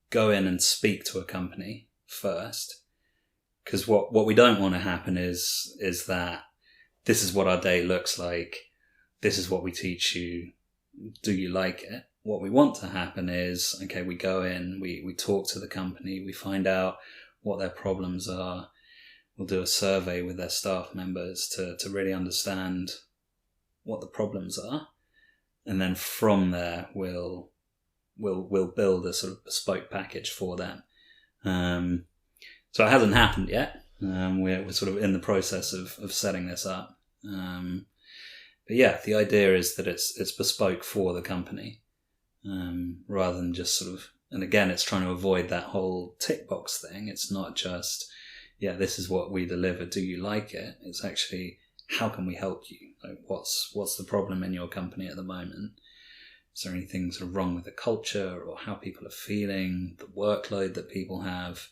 go in and speak to a company first. Because what we don't want to happen is that this is what our day looks like. This is what we teach you. Do you like it? What we want to happen is, okay, we go in, we talk to the company, we find out what their problems are. We'll do a survey with their staff members to really understand what the problems are. And then from there, we'll build a sort of bespoke package for them. So it hasn't happened yet. We're sort of in the process of setting this up. But yeah, the idea is that it's bespoke for the company, rather than just sort of, and again, it's trying to avoid that whole tick box thing. It's not just, yeah, this is what we deliver. Do you like it? It's actually, how can we help you? Like, what's the problem in your company at the moment? Is there anything sort of wrong with the culture or how people are feeling, the workload that people have?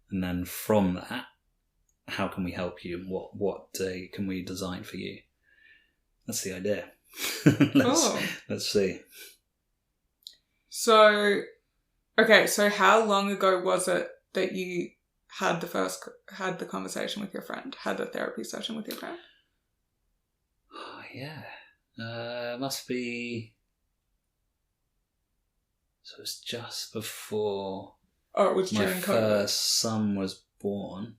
And then from that, how can we help you? And what day can we design for you? That's the idea. Let's see. So, okay, so how long ago was it that you had the conversation with your friend, had the therapy session with your friend? Oh, yeah. Must be... So it was just before... Oh, it was during my COVID. first son was born.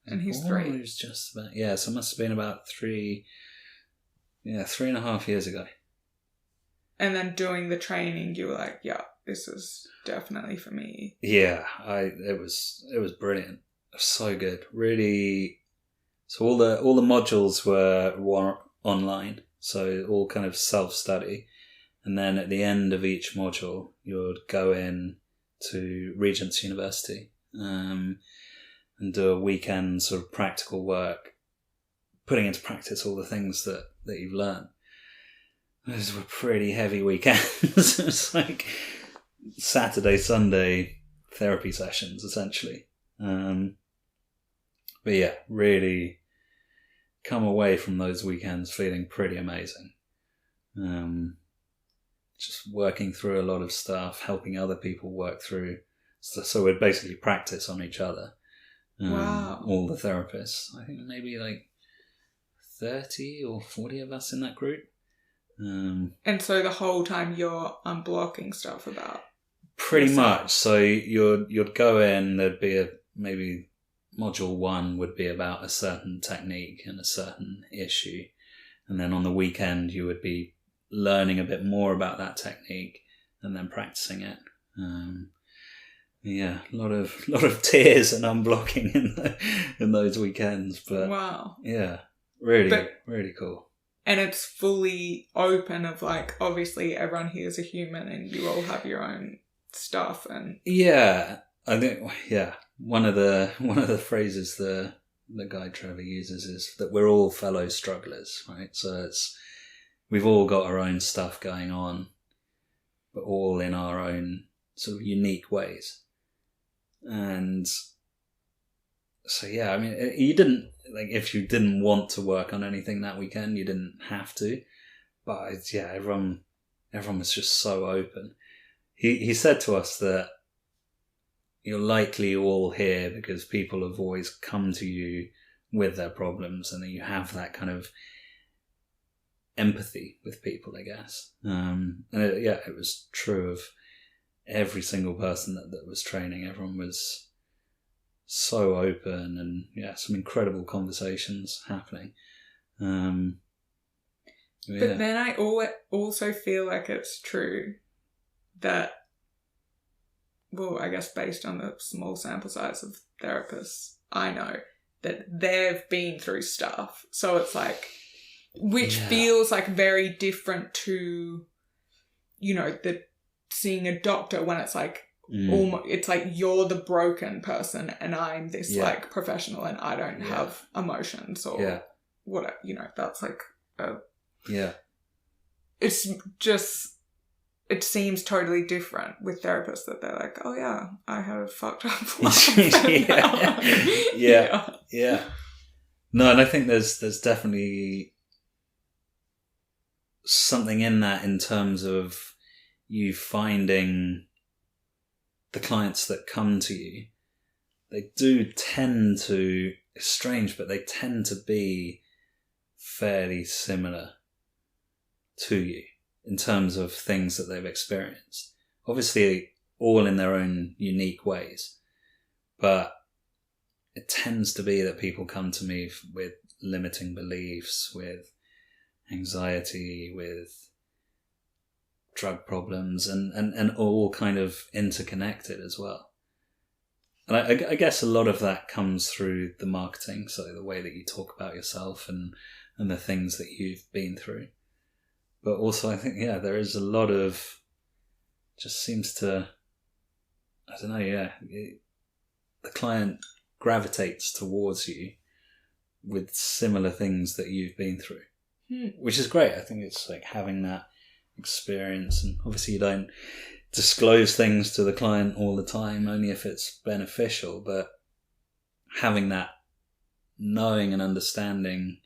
And he's 3. He was just about... Yeah, so it must have been about 3.5 years ago. And then doing the training, you were like, yeah, this is definitely for me. Yeah, it was brilliant. It was so good. Really. So all the modules were online, so all kind of self-study. And then at the end of each module, you would go in to Regent's University and do a weekend sort of practical work, putting into practice all the things that you've learned. Those were pretty heavy weekends. It was like Saturday, Sunday therapy sessions, essentially. But yeah, really come away from those weekends feeling pretty amazing. Just working through a lot of stuff, helping other people work through. So we'd basically practice on each other. Wow. All the therapists. I think maybe like 30 or 40 of us in that group. And so the whole time you're unblocking stuff about pretty yourself. much. So you'd go in, there'd be maybe module 1 would be about a certain technique and a certain issue, and then on the weekend you would be learning a bit more about that technique and then practicing it. Yeah, a lot of tears and unblocking in those weekends, but wow, yeah, really cool. And it's fully open of like, obviously everyone here is a human and you all have your own stuff. And yeah, I think, yeah, one of the phrases the guy Trevor uses is that we're all fellow strugglers, right? So we've all got our own stuff going on, but all in our own sort of unique ways. And so, yeah, I mean, you didn't, like, if you didn't want to work on anything that weekend, you didn't have to. But yeah, everyone was just so open. He said to us that you're likely all here because people have always come to you with their problems, and that you have that kind of empathy with people, I guess. And it was true of every single person that was training. Everyone was so open, and yeah, some incredible conversations happening. Yeah. But then I also feel like it's true that, well, I guess based on the small sample size of therapists I know, that they've been through stuff. So it's like, which feels like very different to, you know, the seeing a doctor when it's like, almost, it's like you're the broken person and I'm this like professional and I don't have emotions or what, you know, that's like it's just, it seems totally different with therapists that they're like, oh yeah, I had a fucked up life. Yeah. No, and I think there's definitely something in that in terms of you finding the clients that come to you. They do tend to, it's strange, but they tend to be fairly similar to you in terms of things that they've experienced. Obviously, all in their own unique ways. But it tends to be that people come to me with limiting beliefs, with anxiety, with drug problems, and all kind of interconnected as well. And I guess a lot of that comes through the marketing, so the way that you talk about yourself and the things that you've been through. But also I think, there is a lot of, just seems to, I don't know, the client gravitates towards you with similar things that you've been through, which is great. I think it's like having that experience, and obviously you don't disclose things to the client all the time, only if it's beneficial, but having that knowing and understanding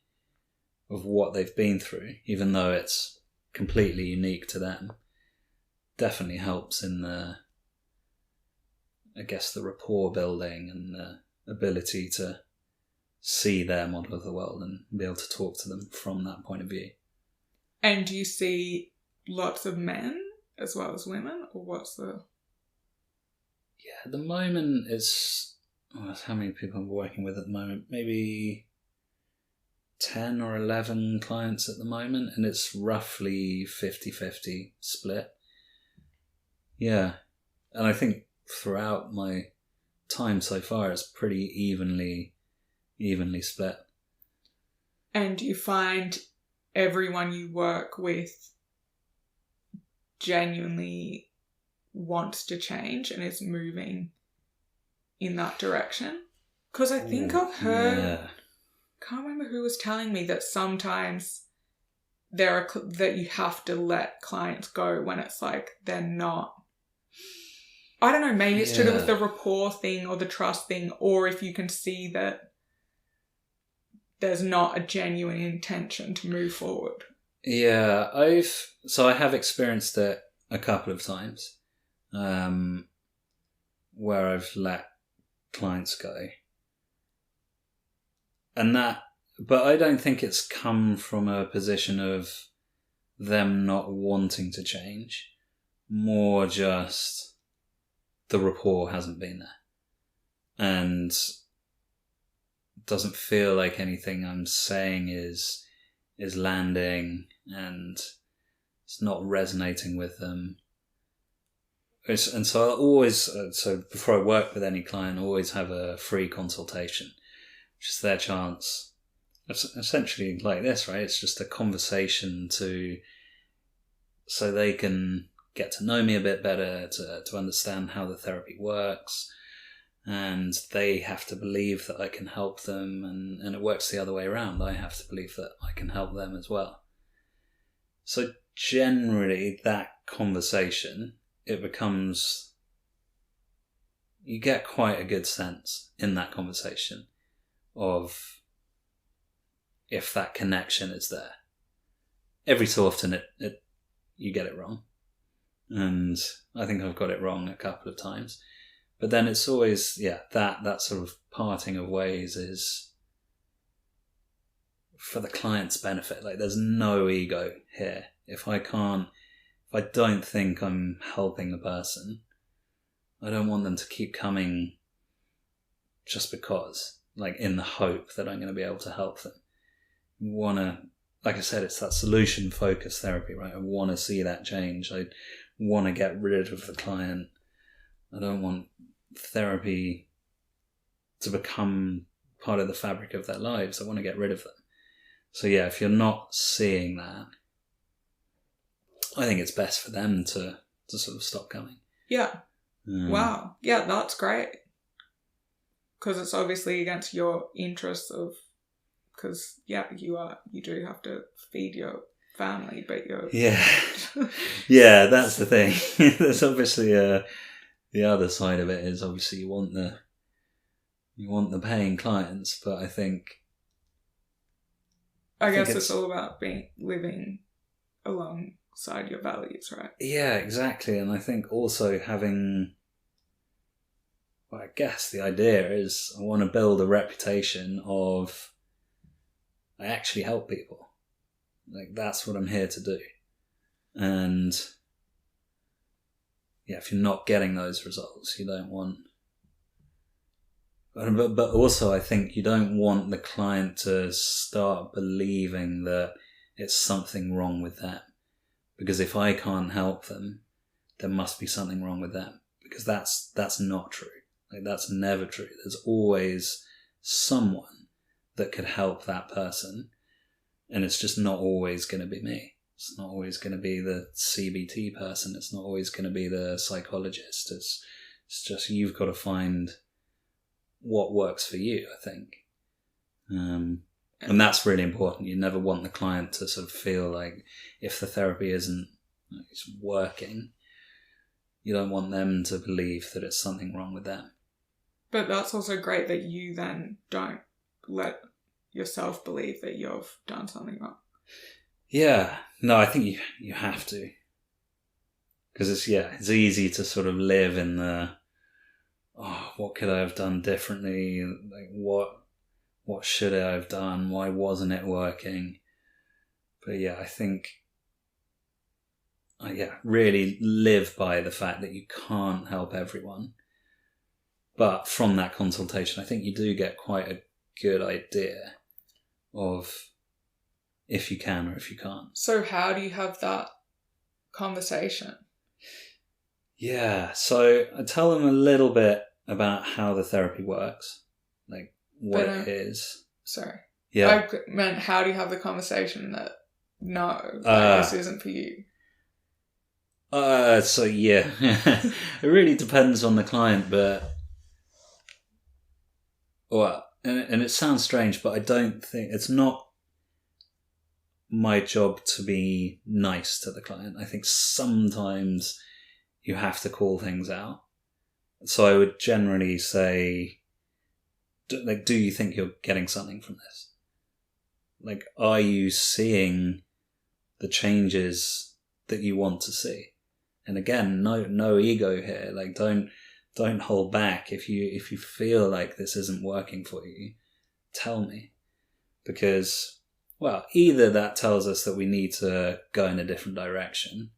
of what they've been through, even though it's completely unique to them, definitely helps in the rapport building and the ability to see their model of the world and be able to talk to them from that point of view. And do you see lots of men as well as women, or what's the... At the moment it's how many people I'm working with at the moment? Maybe 10 or 11 clients at the moment, and it's roughly 50-50 split. And I think throughout my time so far it's pretty evenly split. And do you find everyone you work with genuinely wants to change and is moving in that direction? Because I think I've heard, can't remember who was telling me that sometimes that you have to let clients go when it's like they're not, I don't know, maybe it's to do with the rapport thing or the trust thing, or if you can see that there's not a genuine intention to move forward. Yeah, I have experienced it a couple of times, where I've let clients go, but I don't think it's come from a position of them not wanting to change, more just the rapport hasn't been there, and doesn't feel like anything I'm saying is landing, and it's not resonating with them. And so I always, before I work with any client, I always have a free consultation, which is their chance, essentially like this, right? It's just a conversation so they can get to know me a bit better, to understand how the therapy works, and they have to believe that I can help them, and it works the other way around. I have to believe that I can help them as well. So generally that conversation, it becomes, you get quite a good sense in that conversation of if that connection is there. Every so often you get it wrong, and I think I've got it wrong a couple of times. But then it's always, that sort of parting of ways is for the client's benefit. Like, there's no ego here. If I don't think I'm helping a person, I don't want them to keep coming just because, like, in the hope that I'm going to be able to help them. Like I said, it's that solution-focused therapy, right? I want to see that change. I want to get rid of the client. I don't want therapy to become part of the fabric of their lives. I want to get rid of them. So if you're not seeing that, I think it's best for them to sort of stop coming. Yeah. Wow. Yeah, that's great. Because it's obviously against your interests because you do have to feed your family, but you're... Yeah, that's the thing. There's obviously the other side of it is obviously you want the paying clients, but I guess it's all about living alongside your values, right? Yeah, exactly. And I think also having, well, I guess the idea is I want to build a reputation of I actually help people. Like, that's what I'm here to do. And yeah, if you're not getting those results, you don't want... But also I think you don't want the client to start believing that it's something wrong with them. Because if I can't help them, there must be something wrong with them. Because that's not true. Like, that's never true. There's always someone that could help that person. And it's just not always going to be me. It's not always going to be the CBT person. It's not always going to be the psychologist. It's just you've got to find what works for you, I think. And that's really important. You never want the client to sort of feel like if the therapy isn't working, you don't want them to believe that it's something wrong with them. But that's also great that you then don't let yourself believe that you've done something wrong. Yeah. No, I think you have to. Because it's easy to sort of live in the, what could I have done differently? Like, what should I have done? Why wasn't it working? But yeah, I think, really live by the fact that you can't help everyone. But from that consultation, I think you do get quite a good idea of if you can or if you can't. So how do you have that conversation? Yeah, so I tell them a little bit about how the therapy works, like what it is. Sorry. Yeah. I meant, how do you have the conversation that, no, this isn't for you? So yeah, it really depends on the client, but... Well, and it sounds strange, but I don't think... It's not my job to be nice to the client. I think sometimes you have to call things out. So I would generally say, do you think you're getting something from this? Like, are you seeing the changes that you want to see? And again, no ego here. Like, don't hold back. If you feel like this isn't working for you, tell me. Because, well, either that tells us that we need to go in a different direction,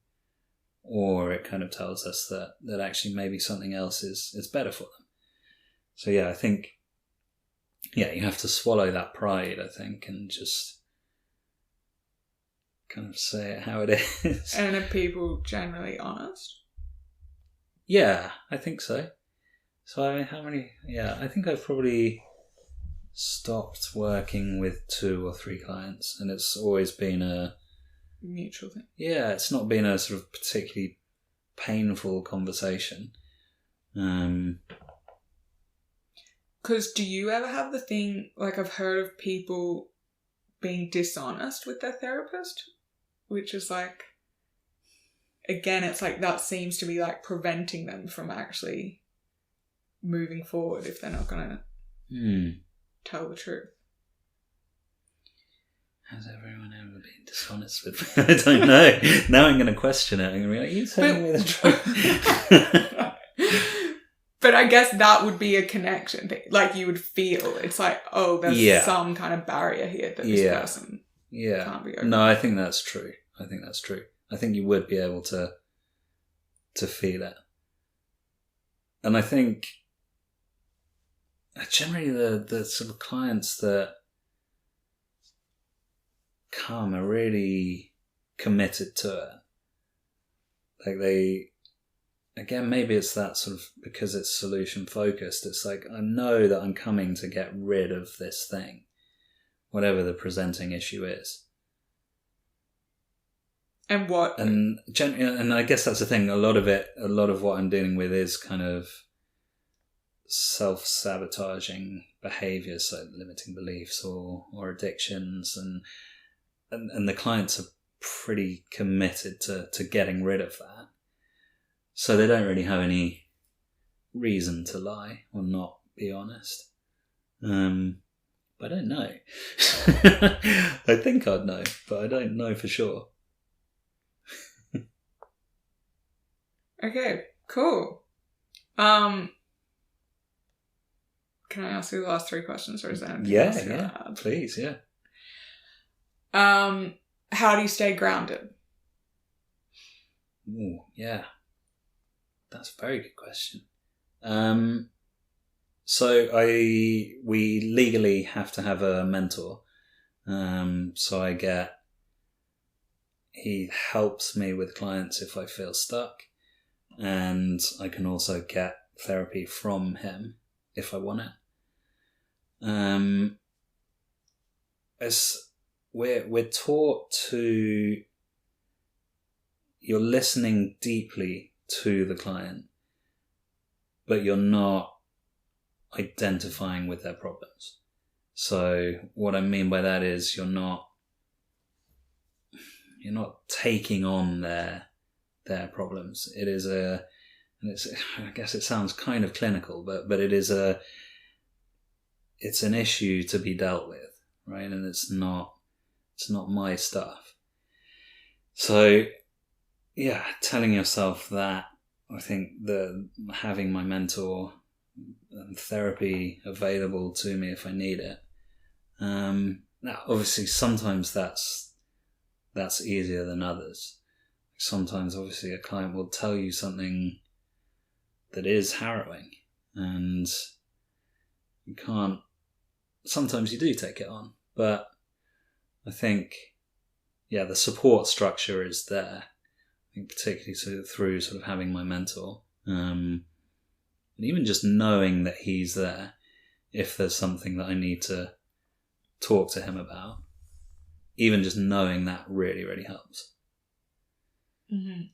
or it kind of tells us that actually maybe something else is better for them. So yeah, I think, you have to swallow that pride, I think, and just kind of say it how it is. And are people generally honest? Yeah, I think so. So how many... Yeah, I think I've probably stopped working with 2 or 3 clients, and it's always been a... mutual thing. Yeah, it's not been a sort of particularly painful conversation. Because do you ever have the thing, like, I've heard of people being dishonest with their therapist, which is like, again, it's like that seems to be like preventing them from actually moving forward if they're not going to tell the truth. Has everyone ever been dishonest with me? I don't know. Now I'm going to question it. I'm going to be like, you telling me the truth? But I guess that would be a connection thing. Like, you would feel, it's like, oh, there's some kind of barrier here that this person can't be over. No, I think that's true. I think you would be able to feel it. And I think generally the sort of clients that come are really committed to it. Like, they, again, maybe it's that sort of, because it's solution focused, it's like, I know that I'm coming to get rid of this thing, whatever the presenting issue is. And what? And I guess that's the thing. A lot of what I'm dealing with is kind of self-sabotaging behaviours, so limiting beliefs or addictions, and the clients are pretty committed to getting rid of that. So they don't really have any reason to lie or not be honest. But I don't know. I think I'd know, but I don't know for sure. Okay, cool. Can I ask you the last 3 questions, or is there anything else you want to add? Please, yeah. How do you stay grounded? Ooh, yeah. That's a very good question. So we legally have to have a mentor. So he helps me with clients if I feel stuck, and I can also get therapy from him if I want it. As we're taught to, you're listening deeply to the client, but you're not identifying with their problems. So what I mean by that is you're not taking on their problems. It is I guess it sounds kind of clinical, but it's an issue to be dealt with, right? And it's not my stuff. So yeah, telling yourself that, I think having my mentor and therapy available to me if I need it. Now, obviously, sometimes that's easier than others. Sometimes, obviously, a client will tell you something that is harrowing, and you can't. Sometimes you do take it on, but I think, yeah, the support structure is there. I think particularly through sort of having my mentor. And even just knowing that he's there, if there's something that I need to talk to him about, even just knowing that really, really helps. Mm-hmm.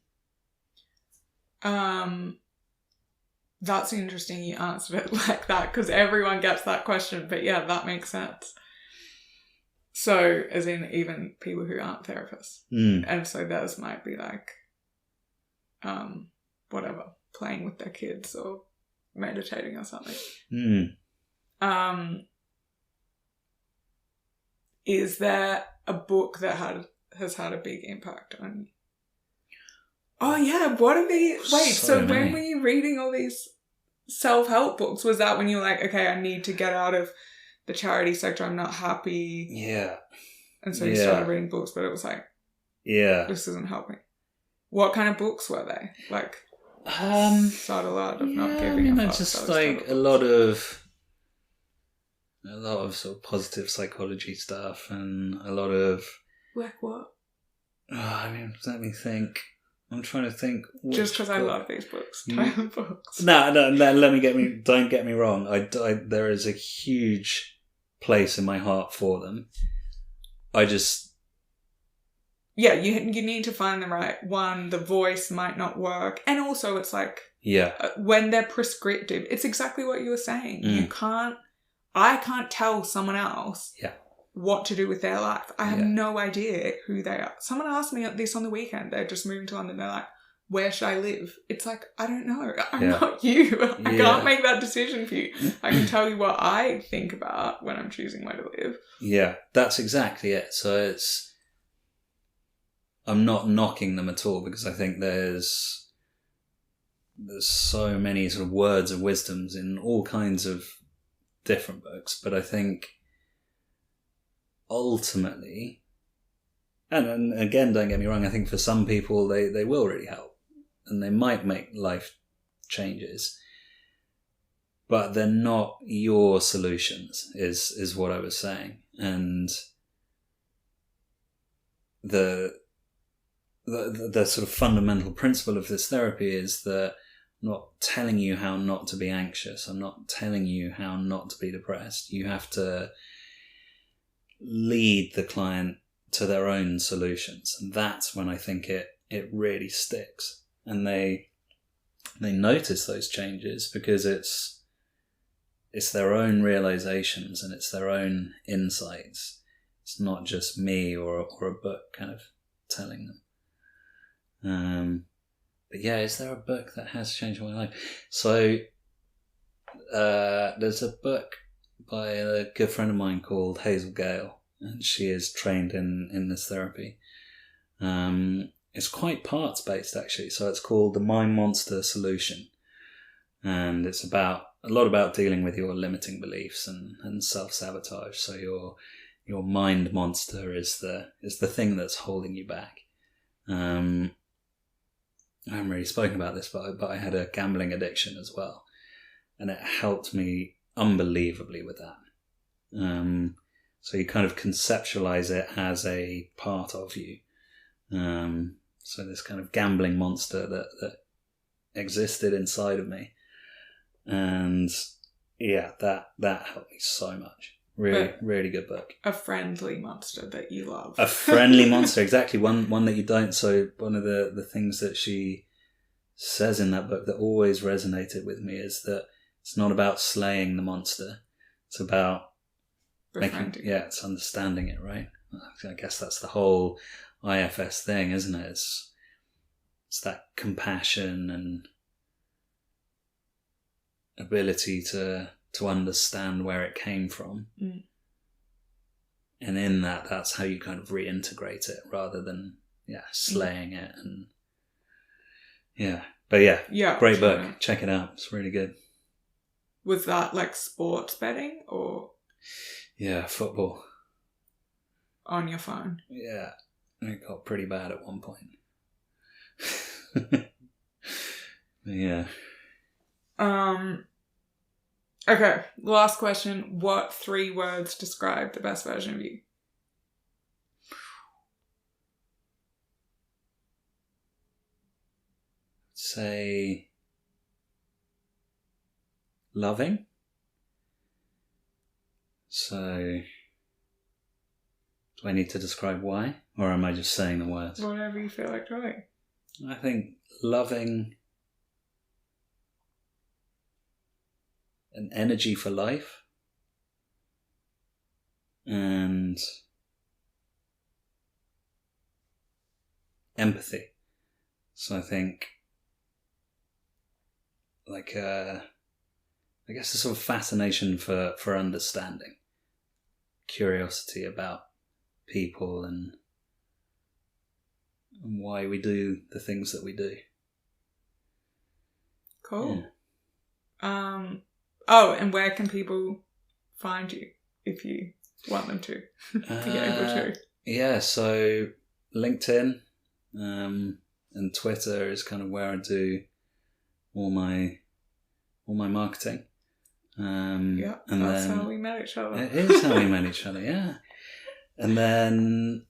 That's interesting you answered it like that, because everyone gets that question, but yeah, that makes sense. So, as in even people who aren't therapists. And so theirs might be like, whatever, playing with their kids or meditating or something. Is there a book that has had a big impact on you? Oh yeah, what are these? Wait, so when were you reading all these self-help books? Was that when you were like, okay, I need to get out of the charity sector, I'm not happy? Yeah. And so you started reading books, but it was like, this isn't helping. What kind of books were they? Like, start a lot of not giving a fuck. Just like a lot of sort of positive psychology stuff, and a lot of like what? Let me think. I'm trying to think. Just because I love these books, type of books. No. Don't get me wrong. There is a huge place in my heart for them. Yeah, you need to find the right one. The voice might not work. And also it's like, when they're prescriptive, it's exactly what you were saying. I can't tell someone else what to do with their life. I have no idea who they are. Someone asked me this on the weekend. They're just moving to London. They're like, where should I live? It's like, I don't know. I'm not you. I can't make that decision for you. I can tell you what I think about when I'm choosing where to live. Yeah, that's exactly it. So I'm not knocking them at all, because I think there's so many sort of words of wisdoms in all kinds of different books. But I think ultimately, and again, don't get me wrong, I think for some people they will really help and they might make life changes, but they're not your solutions, is what I was saying. And the sort of fundamental principle of this therapy is that I'm not telling you how not to be anxious. I'm not telling you how not to be depressed. You have to lead the client to their own solutions. And that's when I think it really sticks. And they notice those changes because it's their own realizations and it's their own insights. It's not just me or a book kind of telling them. But yeah, is there a book that has changed my life? So there's a book by a good friend of mine called Hazel Gale, and she is trained in this therapy. It's quite parts based actually, so it's called The Mind Monster Solution, and it's a lot about dealing with your limiting beliefs and self-sabotage. So your mind monster is the thing that's holding you back. I haven't really spoken about this, but I had a gambling addiction as well, and it helped me unbelievably with that. So you kind of conceptualize it as a part of you. So this kind of gambling monster that existed inside of me, and yeah, that helped me so much. Really good book. A friendly monster that you love. A friendly monster, exactly. One that you don't. So one of the things that she says in that book that always resonated with me is that it's not about slaying the monster. It's about it's understanding it, right? I guess that's the whole IFS thing, isn't it? It's that compassion and ability to understand where it came from. And in that's how you kind of reintegrate it rather than slaying it. And great book, check it out, it's really good. Was that like sports betting or football on your phone? It got pretty bad at one point. Okay, last question. What 3 words describe the best version of you? Say loving. So do I need to describe why, or am I just saying the words? Whatever you feel like doing. I think loving, an energy for life, and empathy. So I think like I guess a sort of fascination for understanding, curiosity about people and why we do the things that we do. Cool. And where can people find you if you want them to be able to? Yeah, so LinkedIn and Twitter is kind of where I do all my marketing. And that's how we met each other. It is how we met each other, yeah. And then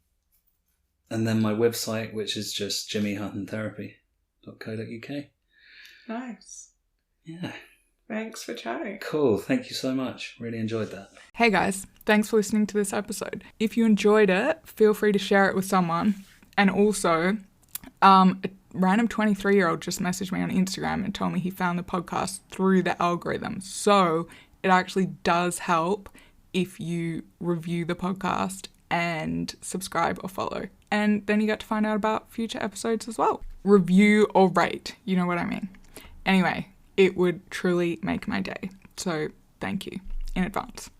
my website, which is just jimmyhuttontherapy.co.uk. Nice. Yeah. Thanks for chatting. Cool. Thank you so much. Really enjoyed that. Hey guys, thanks for listening to this episode. If you enjoyed it, feel free to share it with someone. And also, a random 23-year-old just messaged me on Instagram and told me he found the podcast through the algorithm. So it actually does help if you review the podcast and subscribe or follow. And then you get to find out about future episodes as well. Review or rate, you know what I mean. Anyway, it would truly make my day. So thank you in advance.